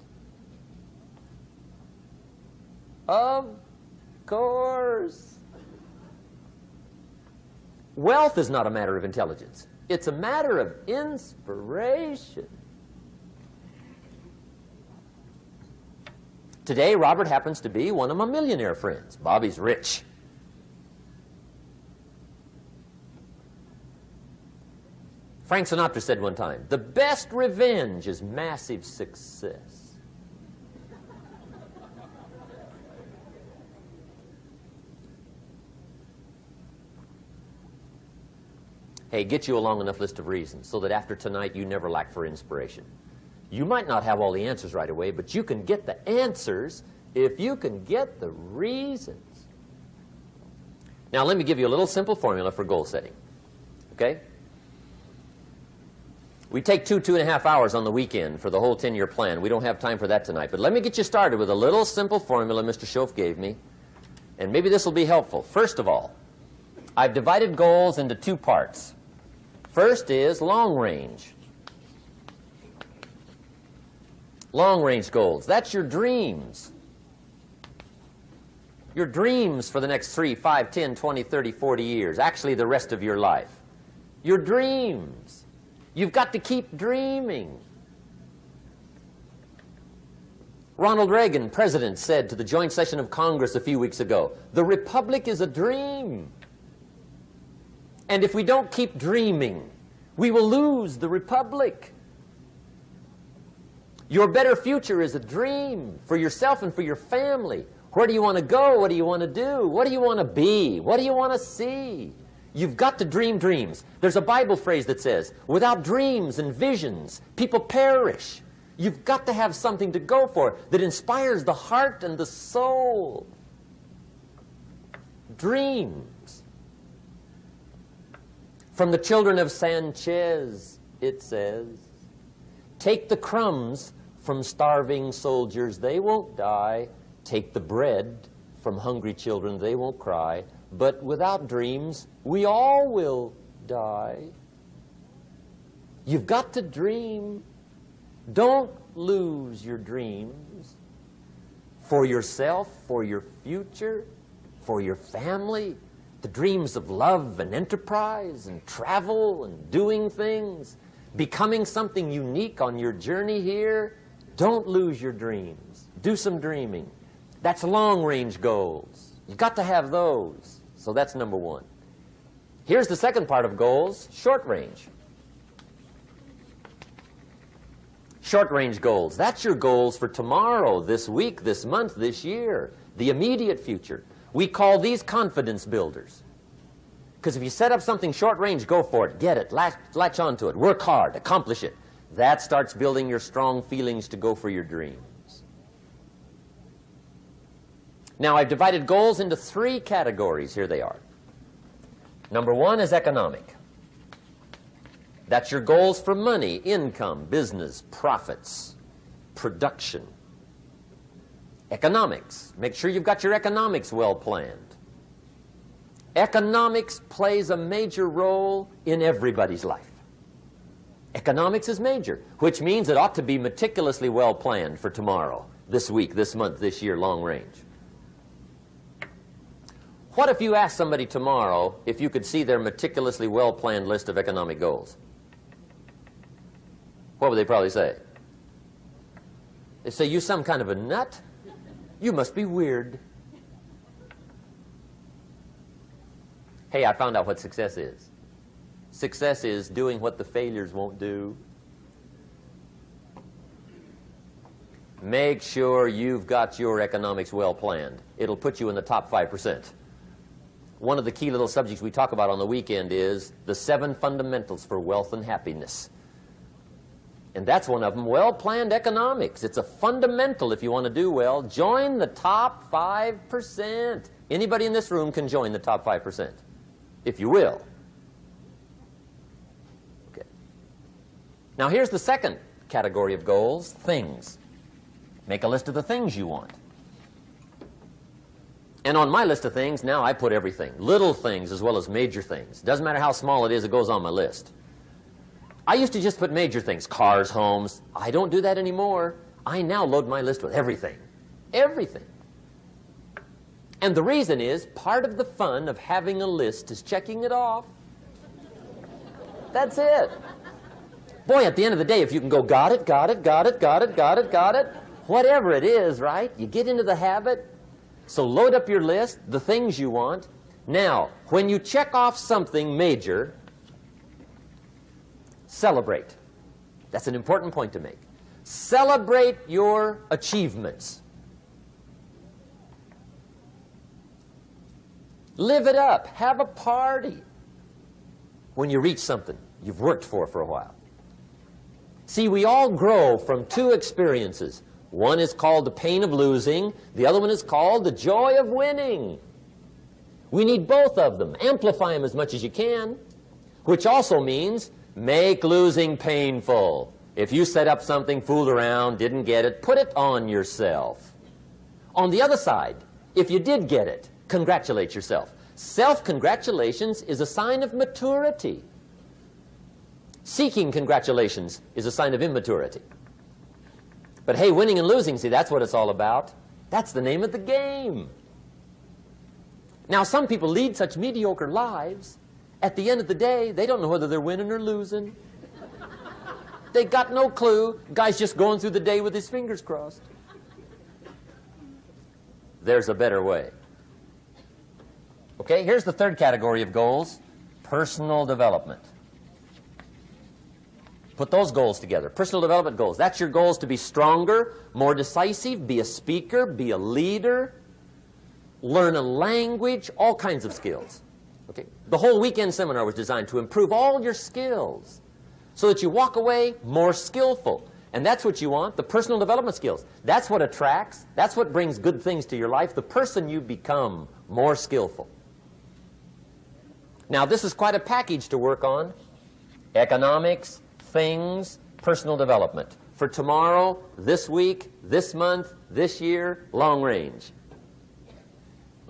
Speaker 1: Of course. Wealth is not a matter of intelligence. It's a matter of inspiration. Today, Robert happens to be one of my millionaire friends. Bobby's rich. Frank Sinatra said one time, the best revenge is massive success. Hey, get you a long enough list of reasons so that after tonight you never lack for inspiration. You might not have all the answers right away, but you can get the answers if you can get the reasons. Now, let me give you a little simple formula for goal setting. Okay? We take 2.5 hours on the weekend for the whole 10-year plan. We don't have time for that tonight. But let me get you started with a little simple formula Mr. Schoaf gave me. And maybe this will be helpful. First of all, I've divided goals into two parts. First is long range. Long range goals. That's your dreams. Your dreams for the next 3, 5, 10, 20, 30, 40 years. Actually, the rest of your life. Your dreams. You've got to keep dreaming. Ronald Reagan, president, said to the joint session of Congress a few weeks ago, the Republic is a dream. And if we don't keep dreaming, we will lose the Republic. Your better future is a dream for yourself and for your family. Where do you want to go? What do you want to do? What do you want to be? What do you want to see? You've got to dream dreams. There's a Bible phrase that says, without dreams and visions, people perish. You've got to have something to go for that inspires the heart and the soul. Dreams. From the children of Sanchez, it says, take the crumbs from starving soldiers, they won't die. Take the bread from hungry children, they won't cry. But without dreams, we all will die. You've got to dream. Don't lose your dreams for yourself, for your future, for your family. The dreams of love and enterprise and travel and doing things, becoming something unique on your journey here. Don't lose your dreams. Do some dreaming. That's long-range goals. You've got to have those. So that's number one. Here's the second part of goals, short range. Short-range goals. That's your goals for tomorrow, this week, this month, this year, the immediate future. We call these confidence builders. Because if you set up something short-range, go for it, get it, latch onto it, work hard, accomplish it. That starts building your strong feelings to go for your dreams. Now, I've divided goals into 3 categories. Here they are. Number 1 is economic. That's your goals for money, income, business, profits, production. Economics. Make sure you've got your economics well planned. Economics plays a major role in everybody's life. Economics is major, which means it ought to be meticulously well planned for tomorrow, this week, this month, this year, long range. What if you asked somebody tomorrow if you could see their meticulously well-planned list of economic goals? What would they probably say? They'd say, you some kind of a nut? You must be weird. Hey, I found out what success is. Success is doing what the failures won't do. Make sure you've got your economics well planned. It'll put you in the top 5%. One of the key little subjects we talk about on the weekend is the 7 fundamentals for wealth and happiness. And that's one of them, well-planned economics. It's a fundamental if you want to do well. Join the top 5%. Anybody in this room can join the top 5%, if you will. Okay. Now here's the second category of goals, things. Make a list of the things you want. And on my list of things, now I put everything. Little things as well as major things. Doesn't matter how small it is, it goes on my list. I used to just put major things, cars, homes. I don't do that anymore. I now load my list with everything. Everything. And the reason is, part of the fun of having a list is checking it off. That's it. Boy, at the end of the day, if you can go, got it, got it, got it, got it, got it, got it, whatever it is, right? You get into the habit. So load up your list, the things you want. Now, when you check off something major, celebrate. That's an important point to make. Celebrate your achievements. Live it up. Have a party when you reach something you've worked for a while. See, we all grow from two experiences. One is called the pain of losing. The other one is called the joy of winning. We need both of them. Amplify them as much as you can, which also means make losing painful. If you set up something, fooled around, didn't get it, put it on yourself. On the other side, if you did get it, congratulate yourself. Self-congratulations is a sign of maturity. Seeking congratulations is a sign of immaturity. But hey, winning and losing, see, that's what it's all about. That's the name of the game. Now, some people lead such mediocre lives, at the end of the day, they don't know whether they're winning or losing. They got no clue. Guy's just going through the day with his fingers crossed. There's a better way. Okay, here's the third category of goals, personal development. Put those goals together. Personal development goals. That's your goals to be stronger, more decisive, be a speaker, be a leader, learn a language, all kinds of skills. Okay? The whole weekend seminar was designed to improve all your skills so that you walk away more skillful. And that's what you want, the personal development skills. That's what attracts, that's what brings good things to your life, the person you become more skillful. Now, this is quite a package to work on. Economics, things, personal development. For tomorrow, this week, this month, this year, long range.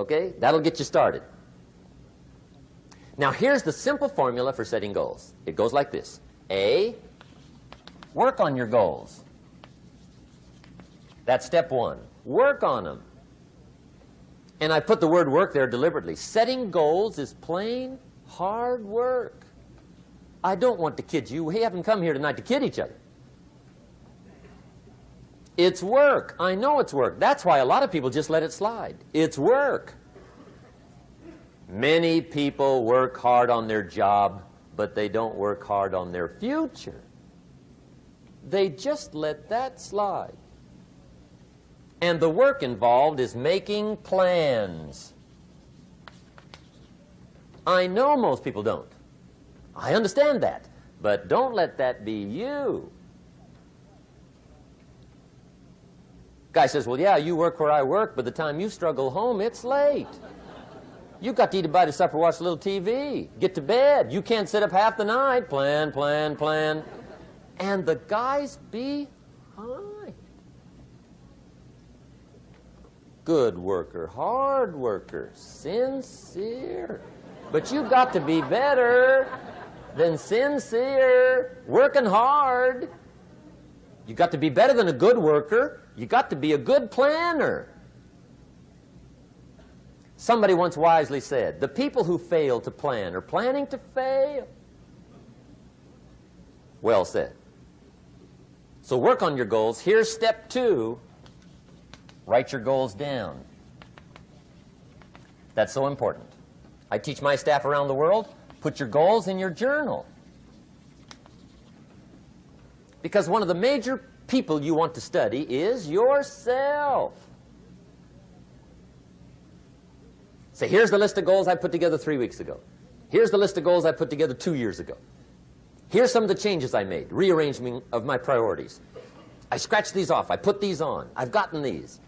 Speaker 1: Okay? That'll get you started. Now, here's the simple formula for setting goals. It goes like this. A, work on your goals. That's step one. Work on them. And I put the word work there deliberately. Setting goals is plain hard work. I don't want to kid you. We haven't come here tonight to kid each other. It's work. I know it's work. That's why a lot of people just let it slide. It's work. Many people work hard on their job, but they don't work hard on their future. They just let that slide. And the work involved is making plans. I know most people don't. I understand that. But don't let that be you. Guy says, well, yeah, you work where I work, but the time you struggle home, it's late. You got to eat a bite of supper, watch a little TV, get to bed. You can't sit up half the night. Plan, plan, plan. And the guy's behind. Good worker, hard worker, sincere. But you got to be better than sincere, working hard. You got to be better than a good worker. You got to be a good planner. Somebody once wisely said, the people who fail to plan are planning to fail. Well said. So work on your goals. Here's step 2. Write your goals down. That's so important. I teach my staff around the world, put your goals in your journal. Because one of the major people you want to study is yourself. Say, here's the list of goals I put together 3 weeks ago. Here's the list of goals I put together 2 years ago. Here's some of the changes I made, rearrangement of my priorities. I scratched these off. I put these on. I've gotten these.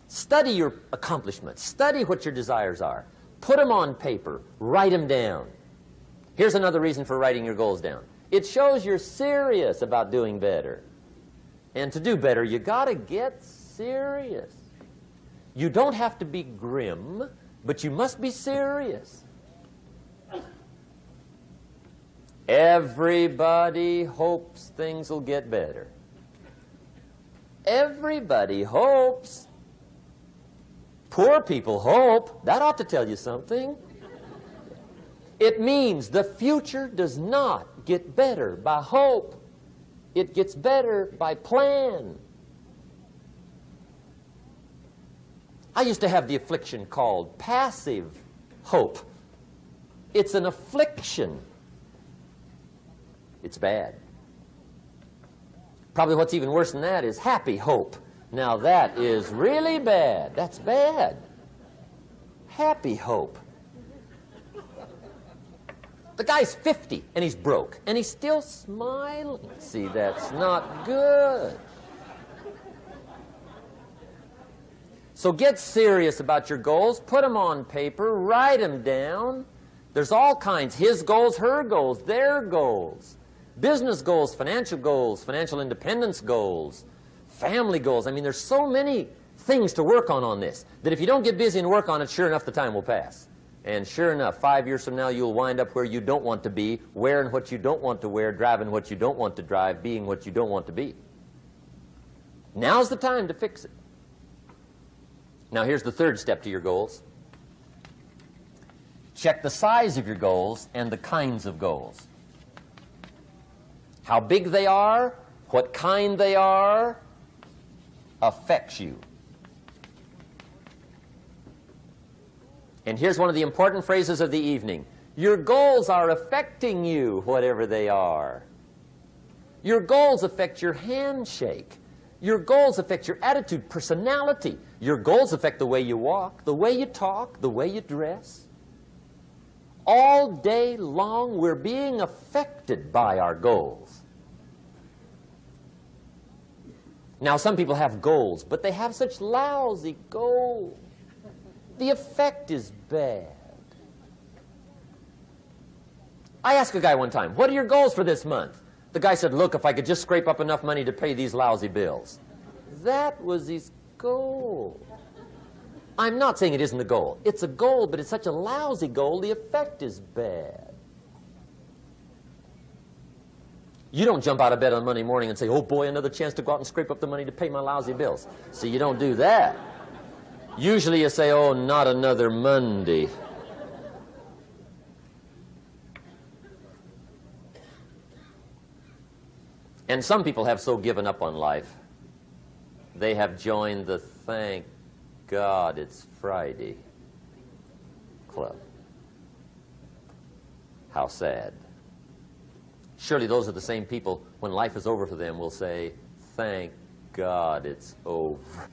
Speaker 1: Study your accomplishments. Study what your desires are. Put them on paper. Write them down. Here's another reason for writing your goals down. It shows you're serious about doing better. And to do better, you got to get serious. You don't have to be grim, but you must be serious. Everybody hopes things will get better. Everybody hopes. Poor people hope. That ought to tell you something. It means the future does not get better by hope. It gets better by plan. I used to have the affliction called passive hope. It's an affliction. It's bad. Probably what's even worse than that is happy hope. Now that is really bad. That's bad. Happy hope. The guy's 50 and he's broke and he's still smiling. See, that's not good. So get serious about your goals. Put them on paper. Write them down. There's all kinds. His goals, her goals, their goals. Business goals, financial independence goals, family goals. I mean, there's so many things to work on this that if you don't get busy and work on it, sure enough, the time will pass. And sure enough, 5 years from now, you'll wind up where you don't want to be, wearing what you don't want to wear, driving what you don't want to drive, being what you don't want to be. Now's the time to fix it. Now, here's the third step to your goals. Check the size of your goals and the kinds of goals. How big they are, what kind they are, affects you. And here's one of the important phrases of the evening. Your goals are affecting you, whatever they are. Your goals affect your handshake. Your goals affect your attitude, personality. Your goals affect the way you walk, the way you talk, the way you dress. All day long, we're being affected by our goals. Now, some people have goals, but they have such lousy goals. The effect is bad. I asked a guy one time, what are your goals for this month? The guy said, look, if I could just scrape up enough money to pay these lousy bills. That was his goal. I'm not saying it isn't a goal. It's a goal, but it's such a lousy goal, the effect is bad. You don't jump out of bed on Monday morning and say, oh boy, another chance to go out and scrape up the money to pay my lousy bills. See, you don't do that. Usually you say, oh, not another Monday. And some people have so given up on life, they have joined the thank God it's Friday club. How sad. Surely those are the same people, when life is over for them, will say, thank God it's over.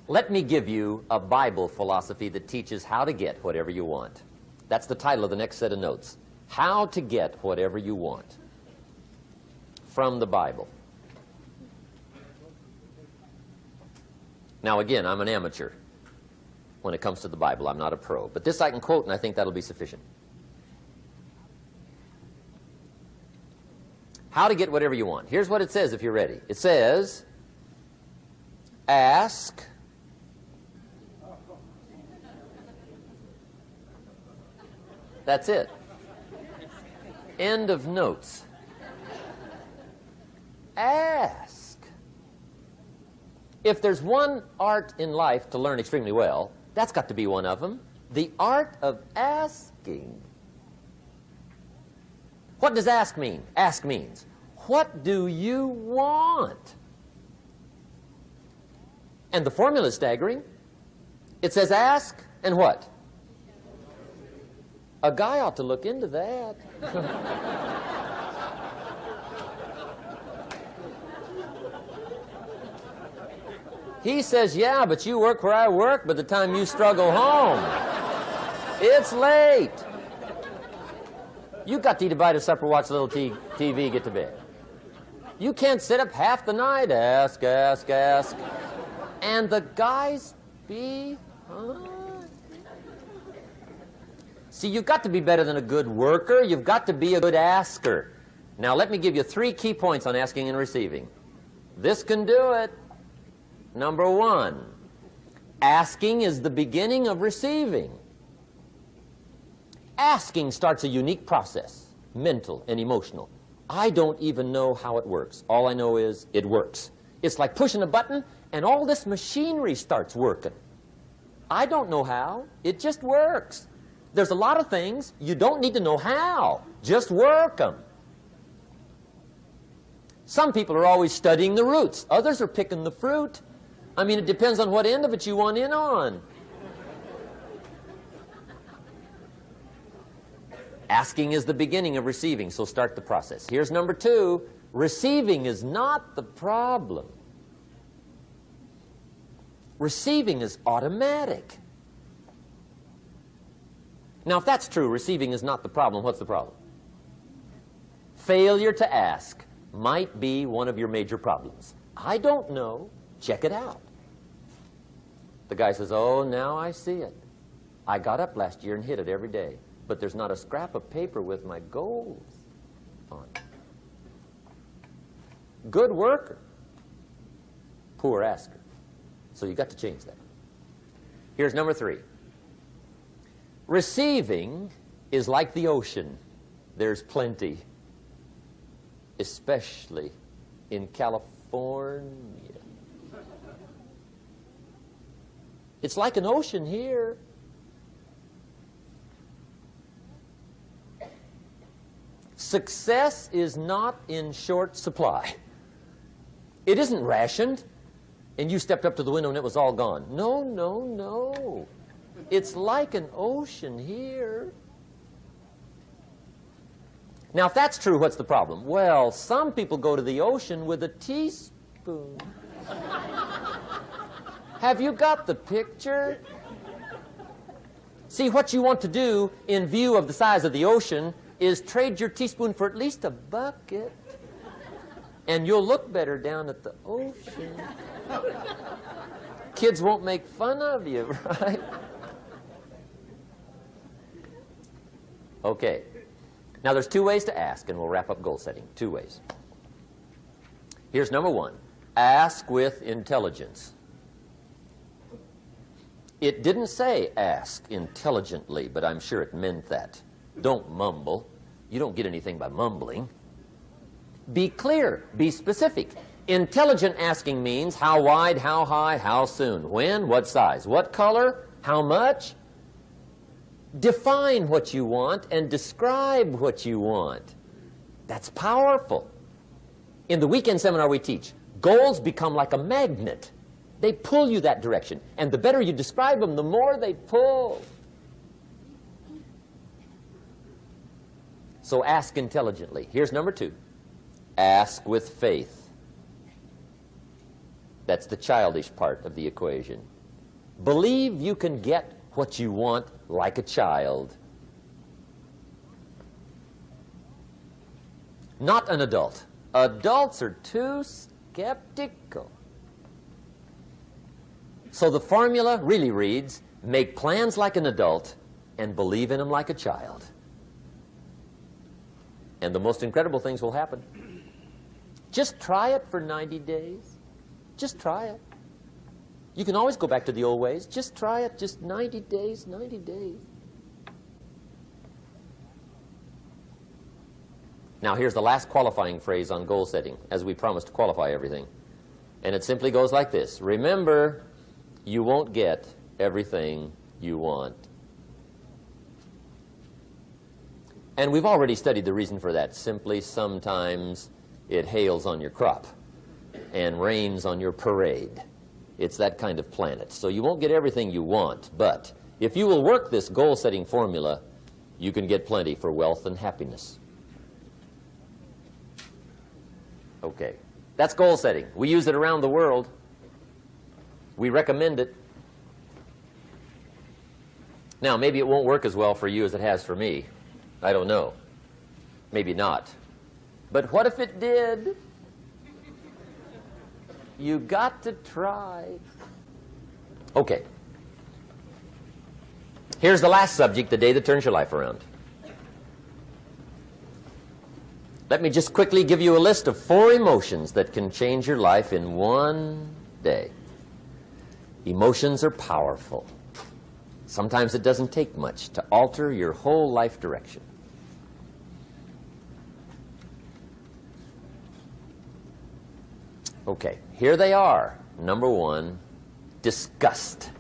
Speaker 1: Let me give you a Bible philosophy that teaches how to get whatever you want. That's the title of the next set of notes. How to get whatever you want. From the Bible. Now again, I'm an amateur when it comes to the Bible. I'm not a pro. But this I can quote, and I think that'll be sufficient. How to get whatever you want. Here's what it says if you're ready. It says, ask. That's it. End of notes. Ask. If there's one art in life to learn extremely well, that's got to be one of them. The art of asking. What does ask mean? Ask means, what do you want? And the formula is staggering. It says ask and what? A guy ought to look into that. He says, yeah, but you work where I work. By the time you struggle home, it's late. You got to eat a bite of supper, watch a little TV, get to bed. You can't sit up half the night, ask. And the guys be... See, you've got to be better than a good worker. You've got to be a good asker. Now, let me give you 3 key points on asking and receiving. This can do it. Number 1, asking is the beginning of receiving. Asking starts a unique process, mental and emotional. I don't even know how it works. All I know is it works. It's like pushing a button and all this machinery starts working. I don't know how. It just works. There's a lot of things you don't need to know how. Just work them. Some people are always studying the roots. Others are picking the fruit. I mean, it depends on what end of it you want in on. Asking is the beginning of receiving, so start the process. Here's number 2. Receiving is not the problem. Receiving is automatic. Now, if that's true, receiving is not the problem, what's the problem? Failure to ask might be one of your major problems. I don't know. Check it out. The guy says, oh, now I see it. I got up last year and hit it every day, but there's not a scrap of paper with my goals on it. Good worker, poor asker. So you got to change that. Here's number 3. Receiving is like the ocean. There's plenty, especially in California. It's like an ocean here. Success is not in short supply. It isn't rationed, and you stepped up to the window and it was all gone. No, no, no. It's like an ocean here. Now, if that's true, what's the problem? Well, some people go to the ocean with a teaspoon. Have you got the picture? See, what you want to do in view of the size of the ocean is trade your teaspoon for at least a bucket, and you'll look better down at the ocean. Kids won't make fun of you, right? Okay. Now, there's 2 ways to ask, and we'll wrap up goal setting. 2 ways. Here's number 1. Ask with intelligence. It didn't say ask intelligently, but I'm sure it meant that. Don't mumble. You don't get anything by mumbling. Be clear. Be specific. Intelligent asking means how wide, how high, how soon, when, what size, what color, how much. Define what you want and describe what you want. That's powerful. In the weekend seminar we teach, goals become like a magnet. They pull you that direction. And the better you describe them, the more they pull. So ask intelligently. Here's number 2. Ask with faith. That's the childish part of the equation. Believe you can get what you want like a child. Not an adult. Adults are too skeptical. So the formula really reads, make plans like an adult and believe in them like a child. And the most incredible things will happen. Just try it for 90 days. Just try it. You can always go back to the old ways. Just try it. Just 90 days, 90 days. Now, here's the last qualifying phrase on goal setting, as we promised to qualify everything. And it simply goes like this. Remember, you won't get everything you want. And we've already studied the reason for that. Simply, sometimes it hails on your crop and rains on your parade. It's that kind of planet. So you won't get everything you want, but if you will work this goal-setting formula, you can get plenty for wealth and happiness. Okay. That's goal setting. We use it around the world. We recommend it. Now, maybe it won't work as well for you as it has for me. I don't know. Maybe not. But what if it did? You got to try. Okay. Here's the last subject, the day that turns your life around. Let me just quickly give you a list of 4 emotions that can change your life in one day. Emotions are powerful. Sometimes it doesn't take much to alter your whole life direction. Okay, here they are. Number 1, disgust.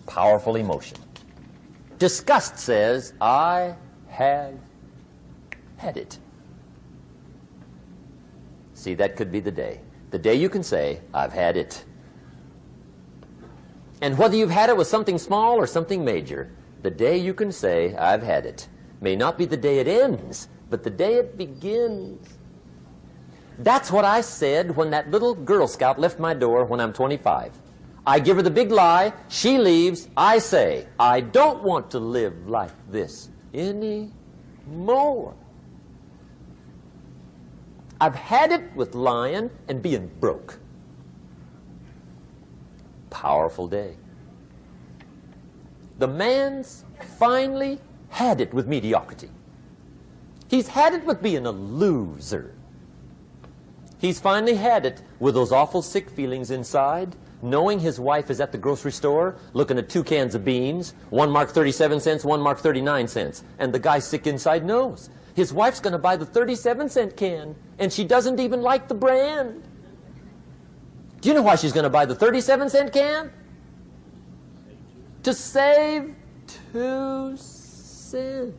Speaker 1: Powerful emotion. Disgust says, I have had it. See, that could be the day. The day you can say, I've had it. And whether you've had it with something small or something major, the day you can say, I've had it, may not be the day it ends, but the day it begins. That's what I said when that little Girl Scout left my door when I'm 25. I give her the big lie, she leaves, I say, I don't want to live like this anymore. I've had it with lying and being broke. Powerful day. The man's finally had it with mediocrity. He's had it with being a loser. He's finally had it with those awful sick feelings inside, knowing his wife is at the grocery store looking at 2 cans of beans, one marked 37 cents, one marked 39 cents. And the guy sick inside knows his wife's going to buy the 37-cent can, and she doesn't even like the brand. Do you know why she's going to buy the 37-cent can? To save 2 cents.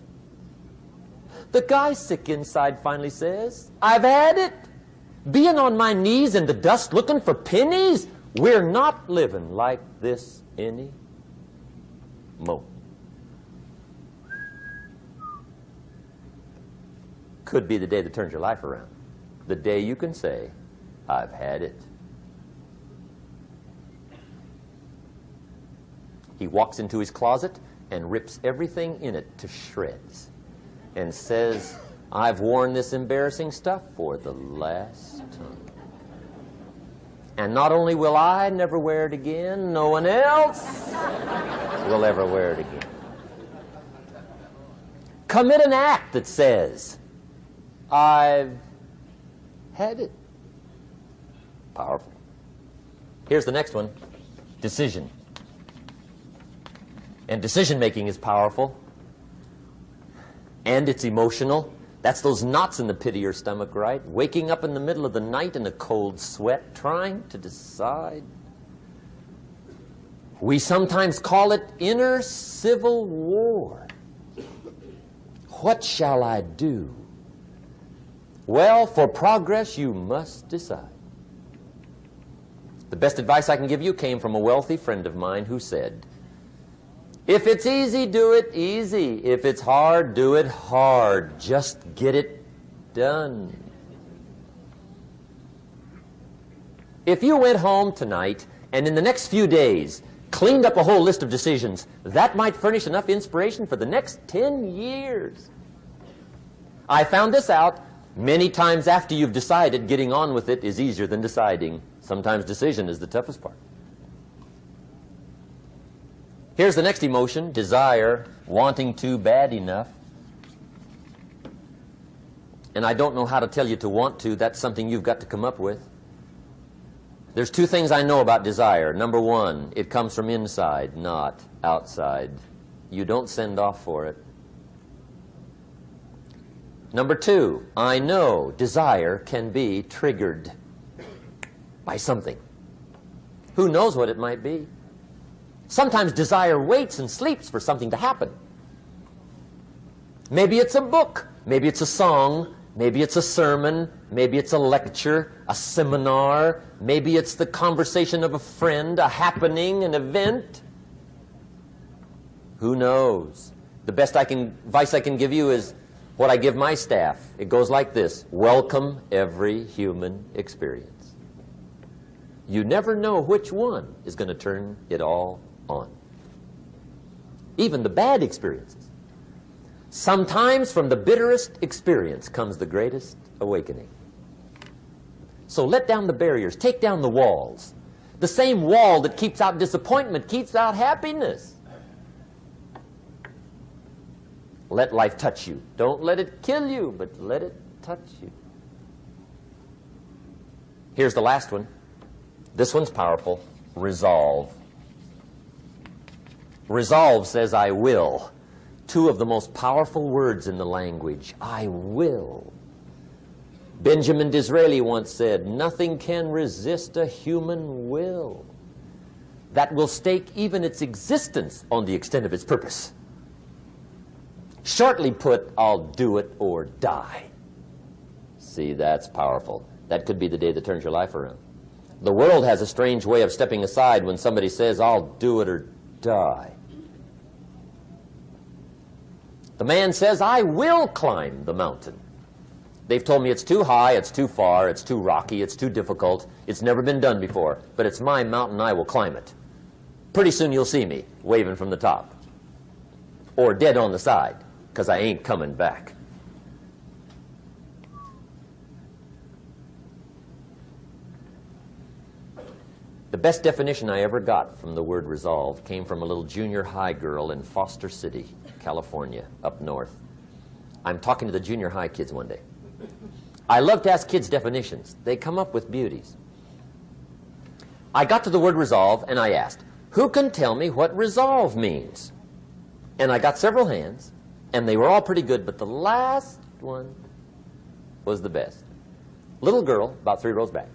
Speaker 1: The guy sick inside finally says, I've had it. Being on my knees in the dust looking for pennies, we're not living like this anymore. Could be the day that turns your life around. The day you can say, I've had it. He walks into his closet and rips everything in it to shreds and says, I've worn this embarrassing stuff for the last time. And not only will I never wear it again, no one else will ever wear it again. Commit an act that says, I've had it. Powerful. Here's the next one. Decision. And decision-making is powerful. And it's emotional. That's those knots in the pit of your stomach, right? Waking up in the middle of the night in a cold sweat, trying to decide. We sometimes call it inner civil war. What shall I do? Well, for progress, you must decide. The best advice I can give you came from a wealthy friend of mine who said, if it's easy, do it easy. If it's hard, do it hard. Just get it done. If you went home tonight and in the next few days cleaned up a whole list of decisions, that might furnish enough inspiration for the next 10 years. I found this out many times after you've decided. Getting on with it is easier than deciding. Sometimes decision is the toughest part. Here's the next emotion, desire, wanting to bad enough. And I don't know how to tell you to want to. That's something you've got to come up with. There's 2 things I know about desire. Number 1, it comes from inside, not outside. You don't send off for it. Number 2, I know desire can be triggered by something. Who knows what it might be? Sometimes desire waits and sleeps for something to happen. Maybe it's a book, maybe it's a song, maybe it's a sermon, maybe it's a lecture, a seminar, maybe it's the conversation of a friend, a happening, an event. Who knows? The best advice I can give you is what I give my staff. It goes like this: welcome every human experience. You never know which one is going to turn it all on. Even the bad experiences. Sometimes from the bitterest experience comes the greatest awakening. So let down the barriers, take down the walls. The same wall that keeps out disappointment keeps out happiness. Let life touch you. Don't let it kill you, but let it touch you. Here's the last one. This one's powerful. Resolve. Resolve says, I will. Two of the most powerful words in the language. I will. Benjamin Disraeli once said, nothing can resist a human will that will stake even its existence on the extent of its purpose. Shortly put, I'll do it or die. See, that's powerful. That could be the day that turns your life around. The world has a strange way of stepping aside when somebody says, I'll do it or die. The man says, I will climb the mountain. They've told me it's too high, it's too far, it's too rocky, it's too difficult, it's never been done before, but it's my mountain, I will climb it. Pretty soon you'll see me waving from the top. Or dead on the side, because I ain't coming back. The best definition I ever got from the word resolve came from a little junior high girl in Foster City, California, up north. I'm talking to the junior high kids one day. I love to ask kids definitions. They come up with beauties. I got to the word resolve and I asked, who can tell me what resolve means? And I got several hands, and they were all pretty good, but the last one was the best. Little girl, about 3 rows back,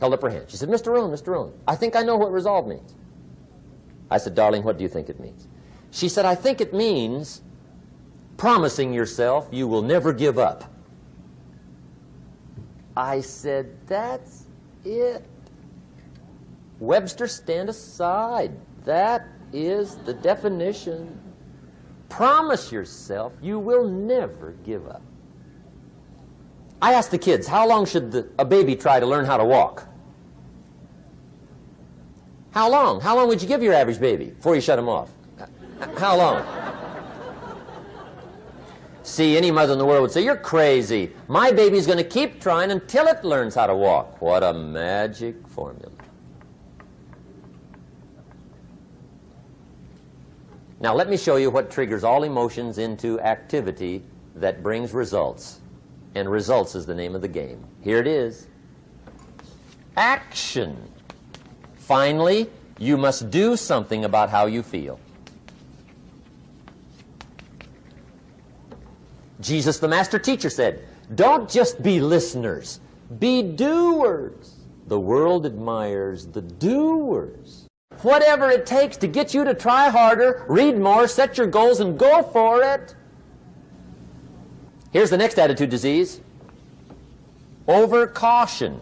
Speaker 1: held up her hand. She said, Mr. Rohn, Mr. Rohn, I think I know what resolve means. I said, darling, what do you think it means? She said, I think it means promising yourself you will never give up. I said, that's it. Webster, stand aside. That is the definition. Promise yourself you will never give up. I asked the kids, how long should a baby try to learn how to walk? How long? How long would you give your average baby before you shut him off? How long? See, any mother in the world would say, you're crazy. My baby's going to keep trying until it learns how to walk. What a magic formula. Now let me show you what triggers all emotions into activity that brings results. And results is the name of the game. Here it is. Action. Finally, you must do something about how you feel. Jesus, the master teacher, said, don't just be listeners, be doers. The world admires the doers. Whatever it takes to get you to try harder, read more, set your goals, and go for it. Here's the next attitude disease. Overcaution.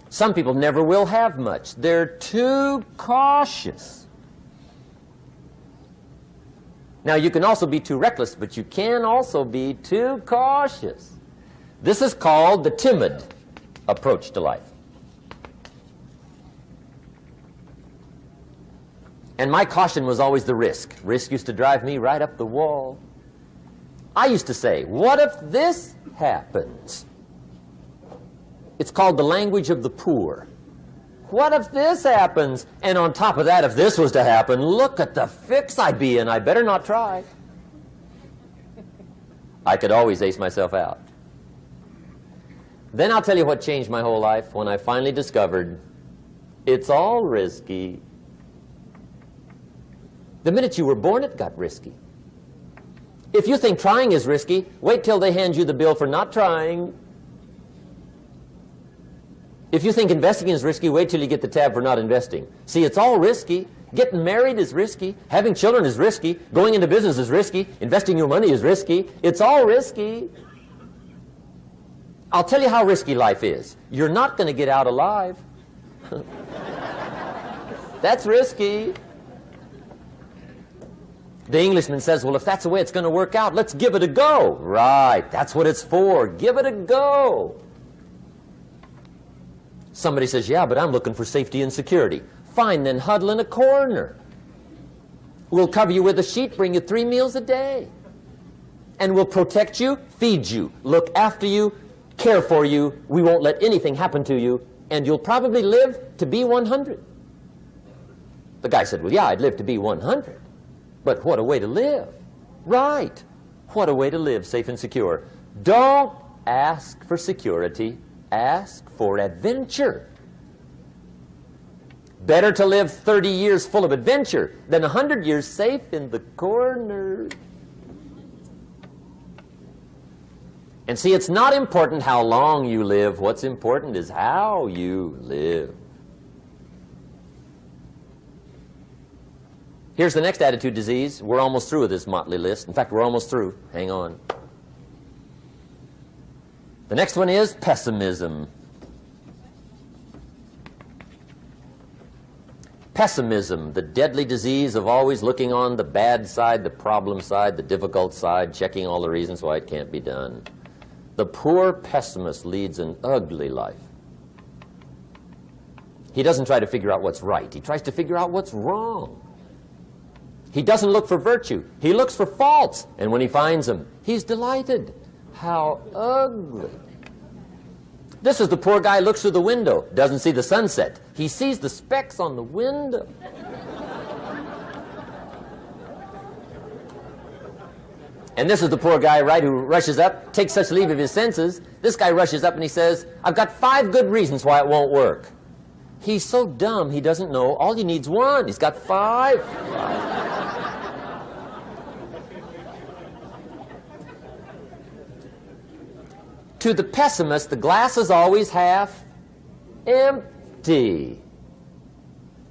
Speaker 1: Some people never will have much. They're too cautious. Now, you can also be too reckless, but you can also be too cautious. This is called the timid approach to life. And my caution was always the risk. Risk used to drive me right up the wall. I used to say, what if this happens? It's called the language of the poor. What if this happens? And on top of that, if this was to happen, look at the fix I'd be in. I better not try. I could always ace myself out. Then I'll tell you what changed my whole life when I finally discovered it's all risky. The minute you were born, it got risky. If you think trying is risky, wait till they hand you the bill for not trying. If you think investing is risky, wait till you get the tab for not investing. See, it's all risky. Getting married is risky. Having children is risky. Going into business is risky. Investing your money is risky. It's all risky. I'll tell you how risky life is. You're not going to get out alive. That's risky. The Englishman says, well, if that's the way it's going to work out, let's give it a go. Right, that's what it's for. Give it a go. Somebody says, yeah, but I'm looking for safety and security. Fine, then huddle in a corner. We'll cover you with a sheet, bring you 3 meals a day. And we'll protect you, feed you, look after you, care for you. We won't let anything happen to you. And you'll probably live to be 100. The guy said, well, yeah, I'd live to be 100. But what a way to live. Right. What a way to live, safe and secure. Don't ask for security. Ask for adventure. Better to live 30 years full of adventure than 100 years safe in the corner. And see, it's not important how long you live. What's important is how you live. Here's the next attitude disease. We're almost through with this motley list. In fact, we're almost through. Hang on. The next one is pessimism. Pessimism, the deadly disease of always looking on the bad side, the problem side, the difficult side, checking all the reasons why it can't be done. The poor pessimist leads an ugly life. He doesn't try to figure out what's right. He tries to figure out what's wrong. He doesn't look for virtue. He looks for faults. And when he finds them, he's delighted. How ugly. This is the poor guy who looks through the window, doesn't see the sunset. He sees the specks on the window. And this is the poor guy, right, who rushes up, takes such leave of his senses. This guy rushes up and he says, I've got 5 good reasons why it won't work. He's so dumb he doesn't know all he needs 1. He's got 5. To the pessimist, the glass is always half empty.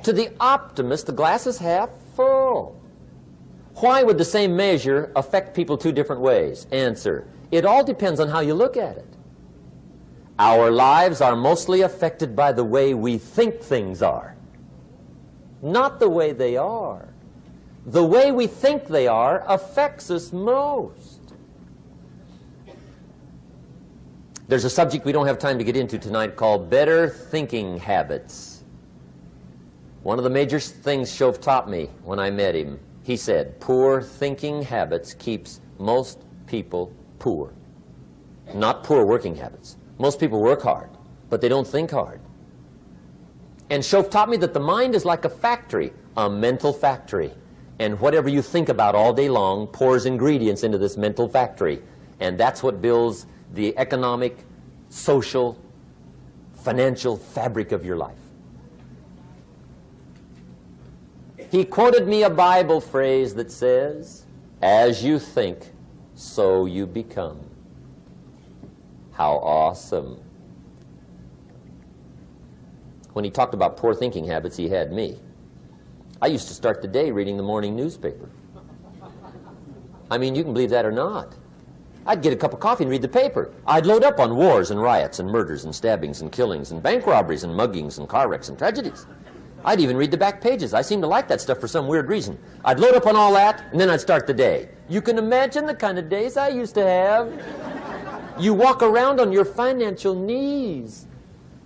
Speaker 1: To the optimist, the glass is half full. Why would the same measure affect people 2 different ways? Answer, it all depends on how you look at it. Our lives are mostly affected by the way we think things are, not the way they are. The way we think they are affects us most. There's a subject we don't have time to get into tonight called better thinking habits. One of the major things Shove taught me when I met him, he said, poor thinking habits keeps most people poor. Not poor working habits. Most people work hard, but they don't think hard. And Shove taught me that the mind is like a factory, a mental factory. And whatever you think about all day long pours ingredients into this mental factory. And that's what builds the economic, social, financial fabric of your life. He quoted me a Bible phrase that says, as you think, so you become. How awesome. When he talked about poor thinking habits, he had me. I used to start the day reading the morning newspaper. I mean, you can believe that or not. I'd get a cup of coffee and read the paper. I'd load up on wars and riots and murders and stabbings and killings and bank robberies and muggings and car wrecks and tragedies. I'd even read the back pages. I seem to like that stuff for some weird reason. I'd load up on all that, and then I'd start the day. You can imagine the kind of days I used to have. You walk around on your financial knees.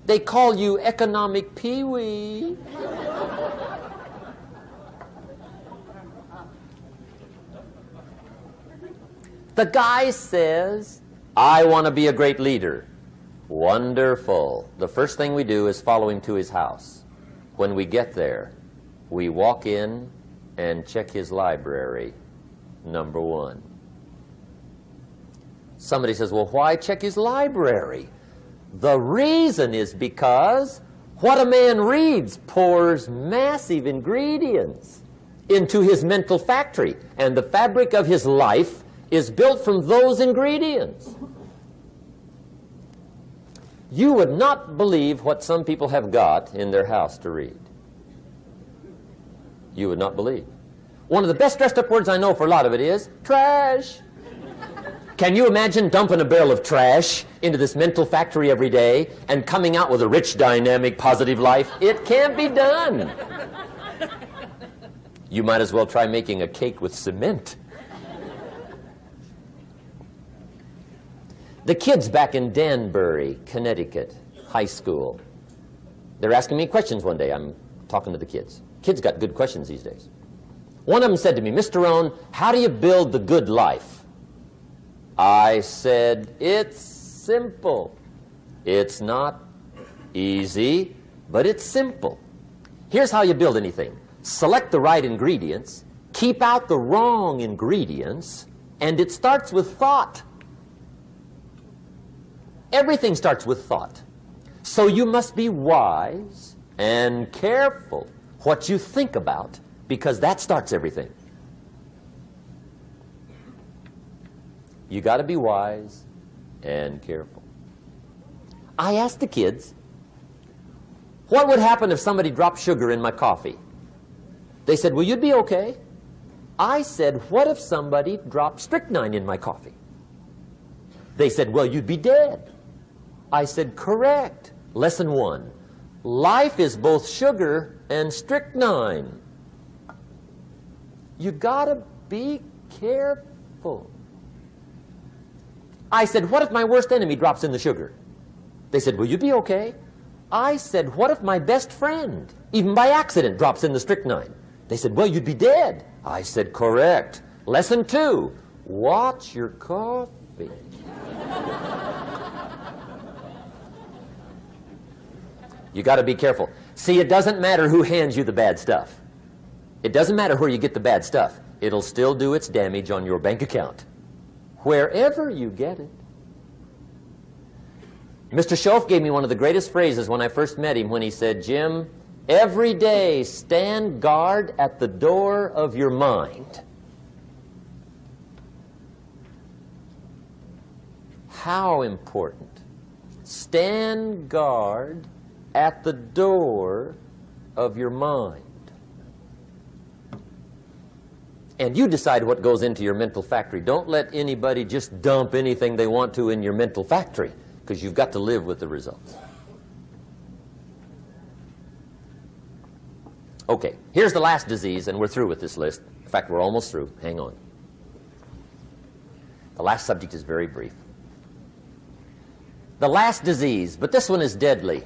Speaker 1: They call you economic peewee. The guy says, I want to be a great leader. Wonderful. The first thing we do is follow him to his house. When we get there, we walk in and check his library, number 1. Somebody says, well, why check his library? The reason is because what a man reads pours massive ingredients into his mental factory, and the fabric of his life is built from those ingredients. You would not believe what some people have got in their house to read. You would not believe. One of the best dressed up words I know for a lot of it is trash. Can you imagine dumping a barrel of trash into this mental factory every day and coming out with a rich, dynamic, positive life? It can't be done. You might as well try making a cake with cement. The kids back in Danbury, Connecticut, high school, they're asking me questions one day. I'm talking to the kids. Kids got good questions these days. One of them said to me, Mr. Rohn, how do you build the good life? I said, it's simple. It's not easy, but it's simple. Here's how you build anything. Select the right ingredients, keep out the wrong ingredients, and it starts with thought. Everything starts with thought. So you must be wise and careful what you think about, because that starts everything. You got to be wise and careful. I asked the kids, what would happen if somebody dropped sugar in my coffee? They said, well, you'd be okay. I said, what if somebody dropped strychnine in my coffee? They said, well, you'd be dead. I said, correct. Lesson 1. Life is both sugar and strychnine. You gotta be careful. I said, what if my worst enemy drops in the sugar? They said, will you be okay? I said, what if my best friend, even by accident, drops in the strychnine? They said, well, you'd be dead. I said, correct. Lesson 2, watch your coffee. You got to be careful. See, it doesn't matter who hands you the bad stuff. It doesn't matter where you get the bad stuff. It'll still do its damage on your bank account, wherever you get it. Mr. Schoaf gave me one of the greatest phrases when I first met him when he said, Jim, every day stand guard at the door of your mind. How important. Stand guard at the door of your mind. And you decide what goes into your mental factory. Don't let anybody just dump anything they want to in your mental factory, because you've got to live with the results. Okay, here's the last disease, and we're through with this list. In fact, we're almost through. Hang on. The last subject is very brief. The last disease, but this one is deadly.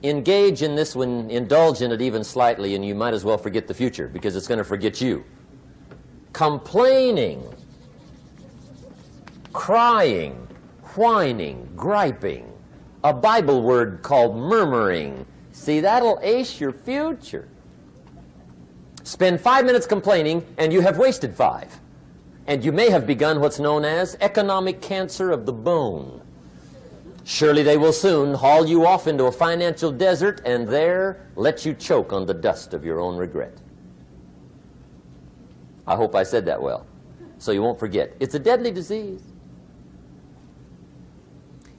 Speaker 1: Engage in this one, indulge in it even slightly, and you might as well forget the future, because it's going to forget you. Complaining, crying, whining, griping, a Bible word called murmuring. See, that'll ace your future. Spend 5 minutes complaining, and you have wasted 5. And you may have begun what's known as economic cancer of the bone. Surely they will soon haul you off into a financial desert and there let you choke on the dust of your own regret. I hope I said that well, so you won't forget. It's a deadly disease.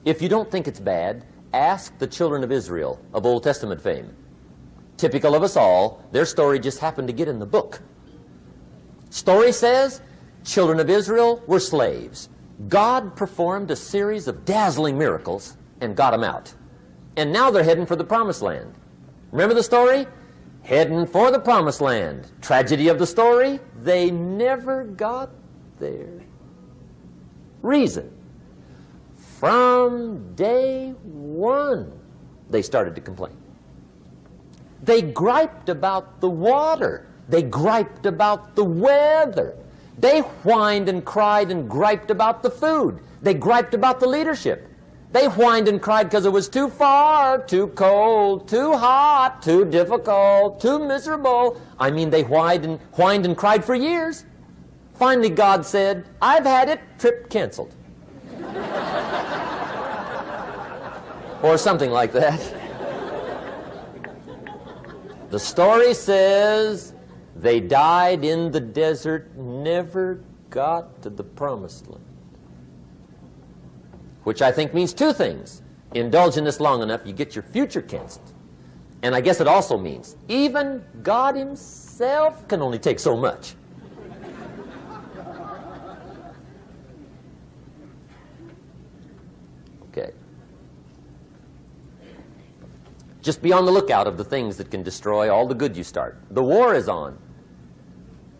Speaker 1: If you don't think it's bad, ask the children of Israel of Old Testament fame. Typical of us all, their story just happened to get in the book. Story says, children of Israel were slaves. God performed a series of dazzling miracles and got them out. And now they're heading for the promised land. Remember the story? Heading for the promised land. Tragedy of the story, they never got there. Reason. From day one, they started to complain. They griped about the water. They griped about the weather. They whined and cried and griped about the food. They griped about the leadership. They whined and cried because it was too far, too cold, too hot, too difficult, too miserable. I mean, they whined and cried for years. Finally, God said, I've had it, trip canceled. Or something like that. The story says they died in the desert, never got to the promised land. Which I think means 2 things. Indulge in this long enough, you get your future canceled. And I guess it also means even God himself can only take so much. Okay. Just be on the lookout of the things that can destroy all the good you start. The war is on.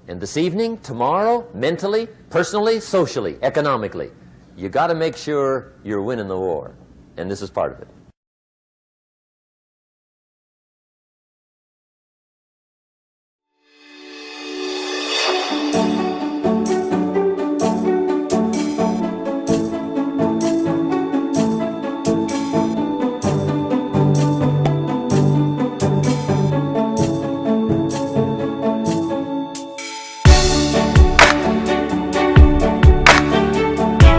Speaker 1: And this evening, tomorrow, mentally, personally, socially, economically, you got to make sure you're winning the war. And this is part of it.